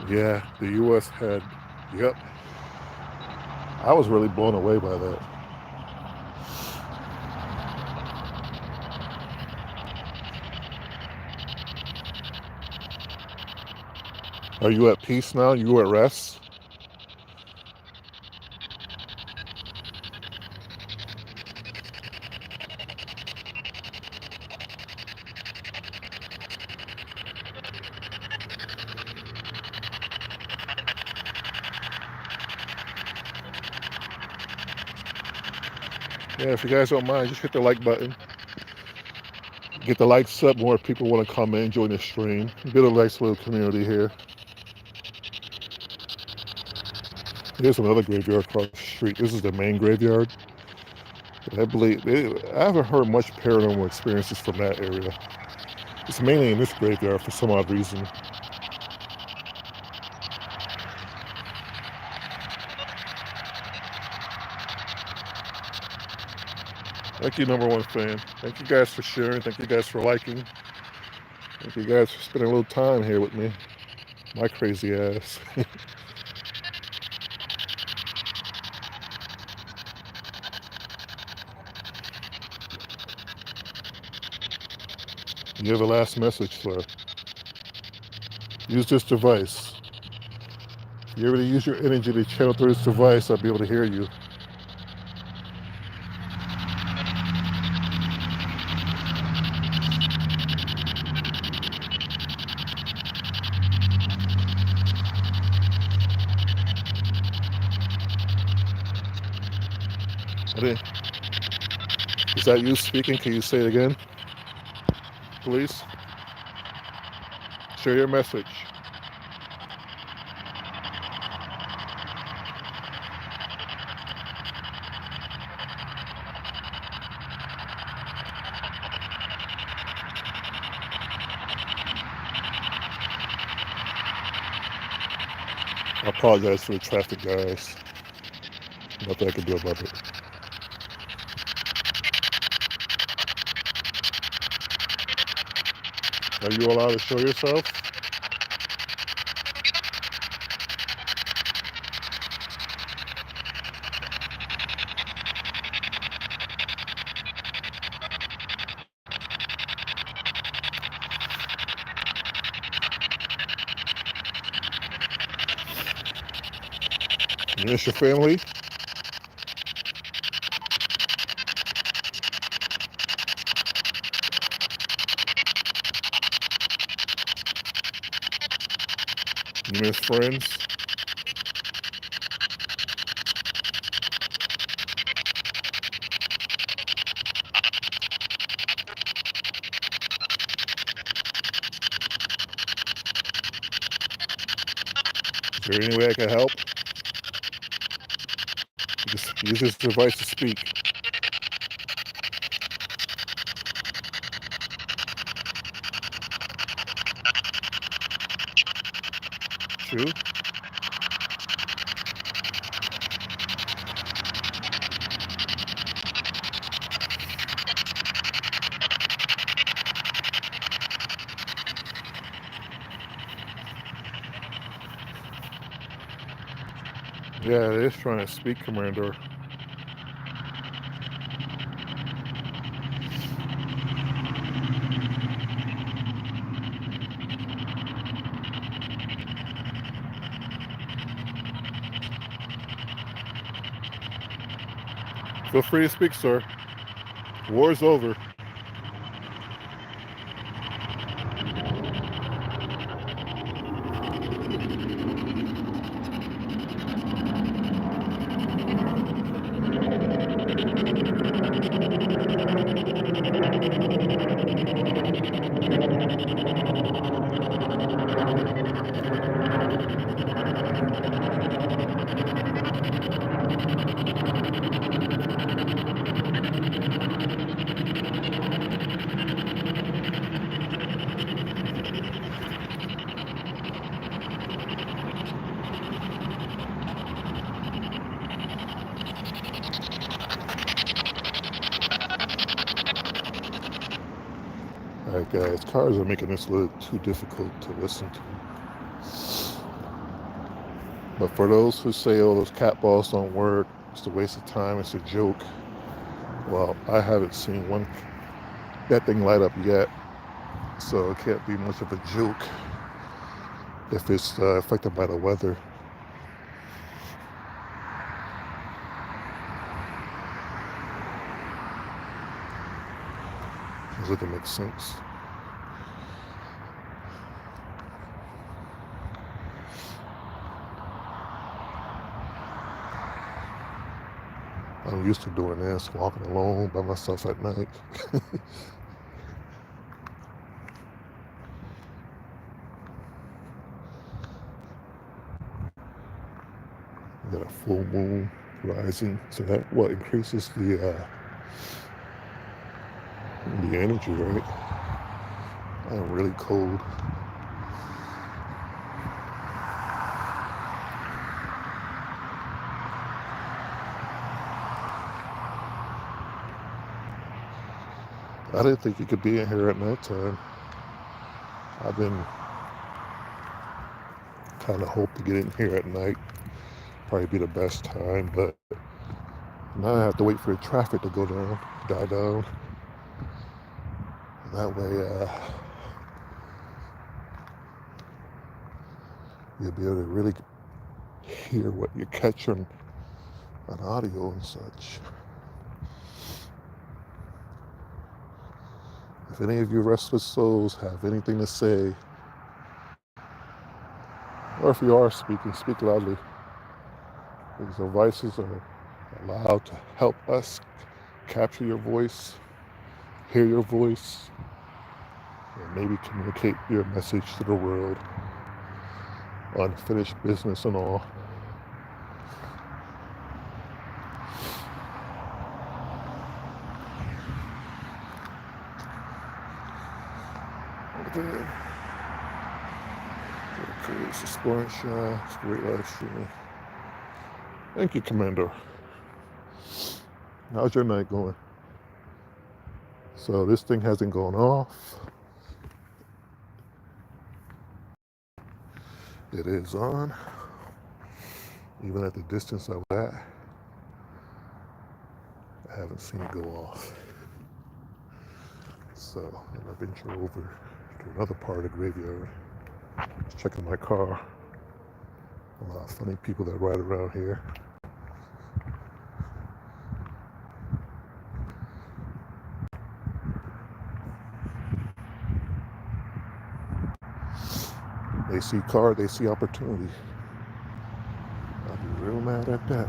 Yeah, the U.S. had, yep. I was really blown away by that. Are you at peace now? You at rest? Yeah, if you guys don't mind, just hit the like button. Get the likes up, more people want to come in, join the stream. Get a nice little community here. Here's another graveyard across the street. This is the main graveyard. I believe I haven't heard much paranormal experiences from that area. It's mainly in this graveyard for some odd reason. Thank you, number one fan. Thank you guys for sharing. Thank you guys for liking. Thank you guys for spending a little time here with me. My crazy ass. You have a last message, sir. Use this device. If you're able to use your energy to channel through this device, I'll be able to hear you. Is that you speaking? Can you say it again, please? Share your message. I apologize for the traffic, guys. Nothing I can do about it. Are you allowed to show yourself? You miss your family? You miss friends? Is there any way I can help? Just use this device to speak. True? Yeah, it is trying to speak, Commander. Feel free to speak, sir. War's over. Alright guys, cars are making this a little too difficult to listen to. But for those who say, oh, those cat balls don't work, it's a waste of time, it's a joke. Well, I haven't seen that thing light up yet. So it can't be much of a joke if it's affected by the weather. Does it make sense? I'm used to doing this, walking alone by myself at night. You got a full moon rising, so that what increases the energy, right? I am really cold. I didn't think you could be in here at nighttime. I've been kind of hope to get in here at night. Probably be the best time, but now I have to wait for the traffic to die down. That way, you'll be able to really hear what you catch on audio and such. If any of you restless souls have anything to say, or if you are speaking, speak loudly. These devices are allowed to help us capture your voice, hear your voice, and maybe communicate your message to the world, unfinished business and all. Okay, it's exploring Shawn. It's a great live streaming. Thank you, Commander. How's your night going? So this thing hasn't gone off. It is on. Even at the distance of that, I haven't seen it go off. So I'm gonna venture over to another part of the graveyard. Just checking my car. A lot of funny people that ride around here. They see car, they see opportunity. I'll be real mad at that.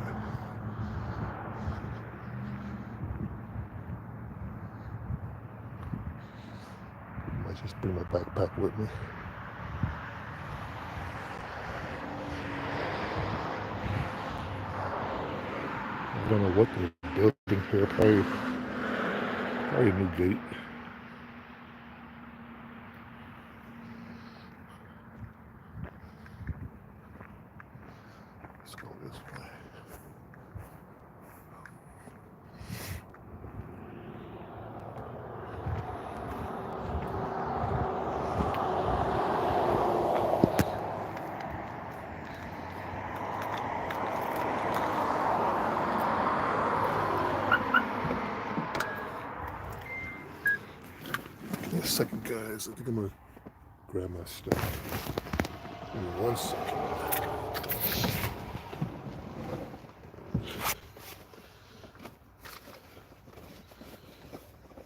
Might just bring my backpack with me. I don't know what they're building here. Probably a new gate. Let's go this way. Give me a second, guys. I think I'm gonna grab my stuff. Give me 1 second.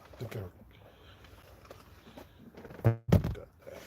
I think I got that.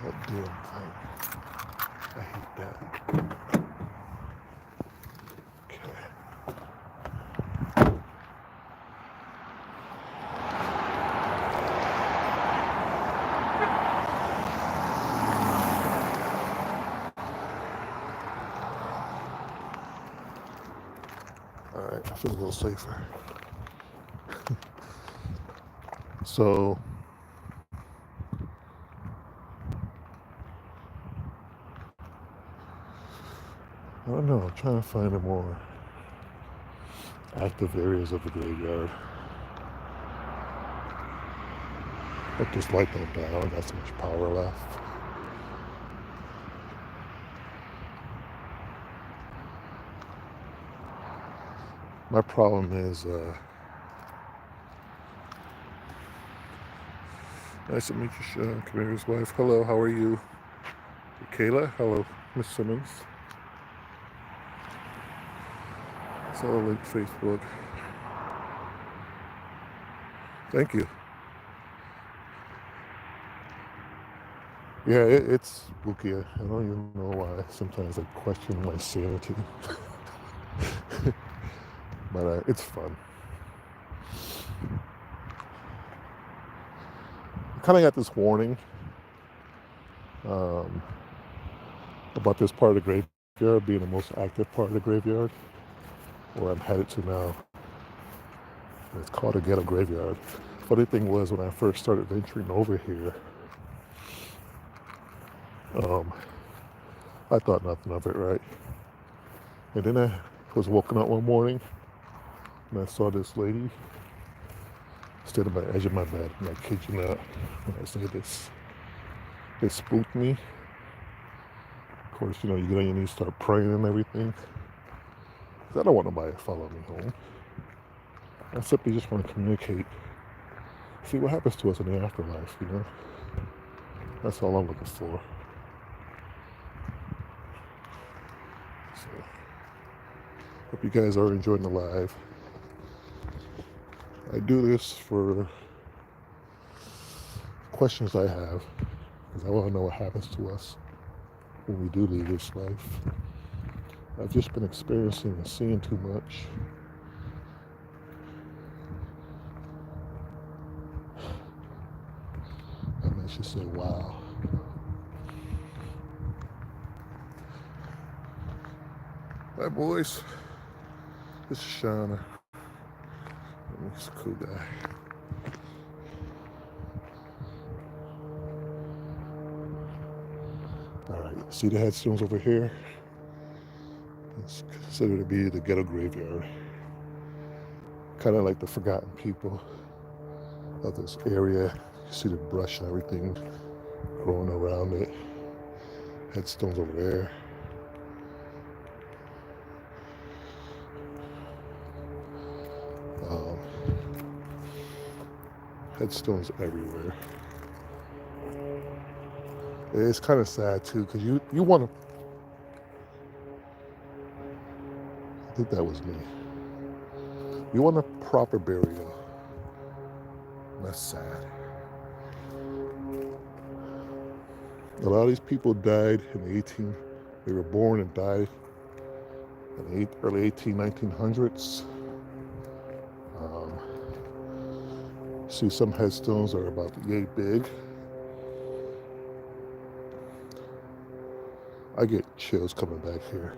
That damn thing. I hate that. Okay. Alright, I feel a little safer. So I don't know, I'm trying to find a more active areas of the graveyard. Let this light don't die. I don't got so much power left. My problem is, nice to meet you, Shawn. Kamira's wife. Hello, how are you? Kayla, hello, Miss Simmons. It's all link Facebook. Thank you. Yeah, it's spooky. I don't even know why. Sometimes I question my sanity, but it's fun. Kind of got this warning um, about this part of the graveyard being the most active part of the graveyard, where I'm headed to now. It's called a ghetto graveyard. Funny thing was, when I first started venturing over here, um, I thought nothing of it, right? And then I was woken up one morning and I saw this lady standing by the edge of my bed. And I kid you not, when I say this, it spooked me. Of course, you get on your knees, start praying and everything. 'Cause I don't want nobody to follow me home. I simply just want to communicate, see what happens to us in the afterlife. That's all I'm looking for. So, hope you guys are enjoying the live. I do this for questions I have, because I want to know what happens to us when we do leave this life. I've just been experiencing and seeing too much. That makes you say, wow. Hi, boys. This is Shawn. He's a cool guy. All right, see the headstones over here? It's considered to be the ghetto graveyard. Kind of like the forgotten people of this area. You see the brush and everything growing around it. Headstones over there. Um, headstones everywhere. It's kind of sad too, because you want to. I think that was me. You want a proper burial. That's sad. A lot of these people died in the they were born and died in the early 1900s. See, some headstones are about yay big. I get chills coming back here.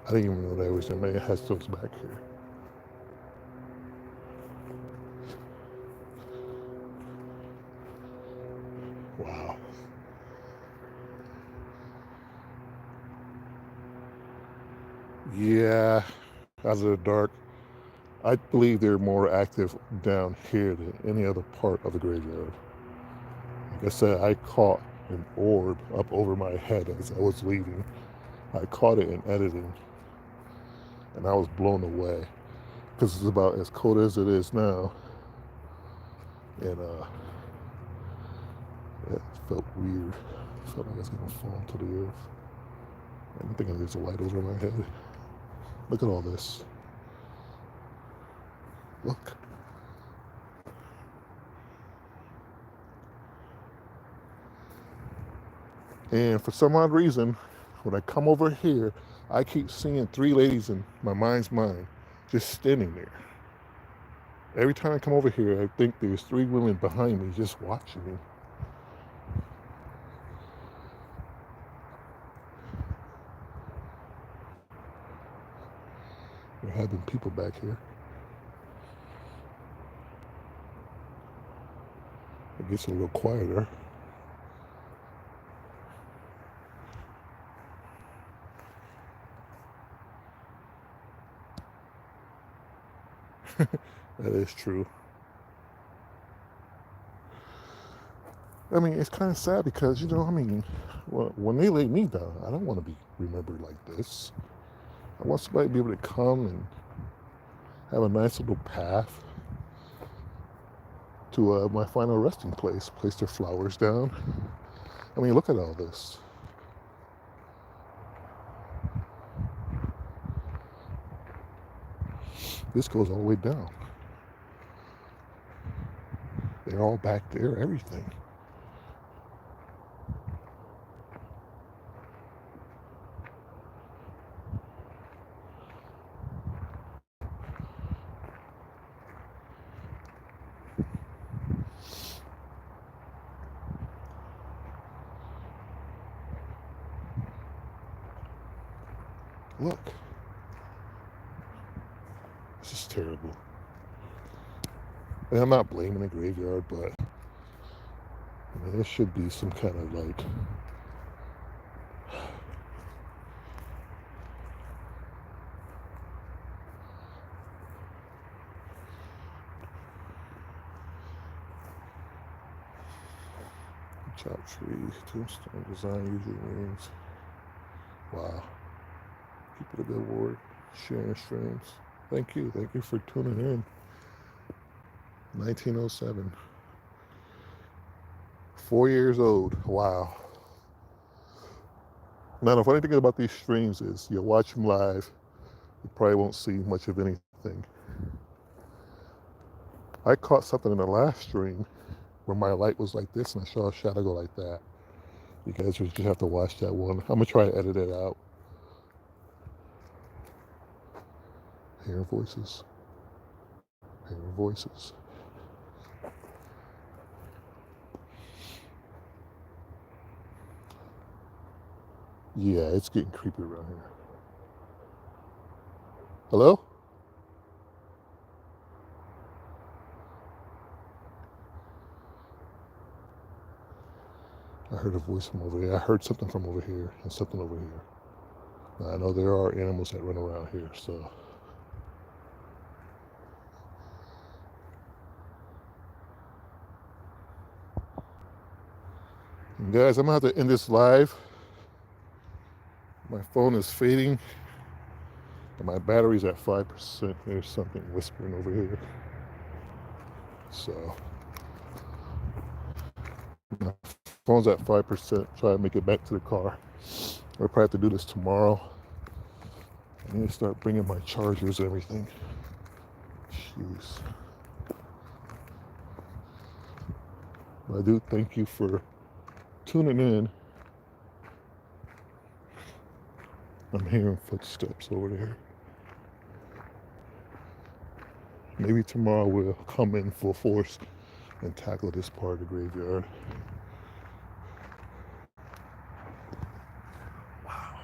I didn't even know there was that many headstones back here. Wow. Yeah, out of the dark. I believe they're more active down here than any other part of the graveyard. Like I said, I caught an orb up over my head as I was leaving. I caught it in editing, and I was blown away because it's about as cold as it is now, and it felt weird. It felt like I was gonna fall to the earth. I'm thinking there's a light over my head. Look at all this. Look. And for some odd reason, when I come over here, I keep seeing three ladies in my mind's mind just standing there. Every time I come over here, I think there's three women behind me just watching me. There have been people back here. It gets a little quieter. That is true. I mean, it's kind of sad because, when they lay me down, I don't want to be remembered like this. I want somebody to be able to come and have a nice little path to my final resting place. Place their flowers down. I mean, look at all this. This goes all the way down. They're all back there, everything. Look. This is terrible. And I'm not blaming the graveyard, but I mean, there should be some kind of like chop tree, tombstone design usually means. Wow. Keep it a good word. Sharing streams. Thank you. Thank you for tuning in. 1907. 4 years old. Wow. Now, the funny thing about these streams is you'll watch them live, you probably won't see much of anything. I caught something in the last stream where my light was like this and I saw a shadow go like that. You guys just have to watch that one. I'm going to try to edit it out. Hearing voices. Hearing voices. Yeah, it's getting creepy around here. Hello? I heard a voice from over here. I heard something from over here and something over here. Now, I know there are animals that run around here, so. And guys, I'm gonna have to end this live. My phone is fading and my battery's at 5%. There's something whispering over here. So my phone's at 5%. Try to make it back to the car. I'll probably have to do this tomorrow. I need to start bringing my chargers and everything. Jeez. But I do thank you for tuning in. I'm hearing footsteps over there. Maybe tomorrow we'll come in full force and tackle this part of the graveyard. Wow.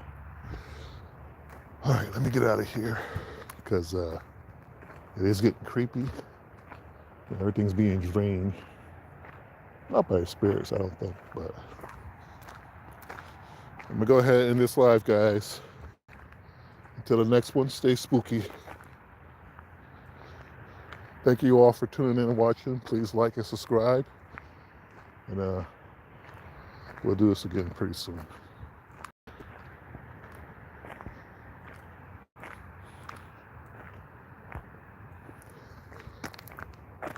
All right, let me get out of here because it is getting creepy. And everything's being drained. Not by spirits, I don't think, but I'm gonna go ahead and end this live, guys. Until the next one, stay spooky. Thank you all for tuning in and watching. Please like and subscribe. And we'll do this again pretty soon.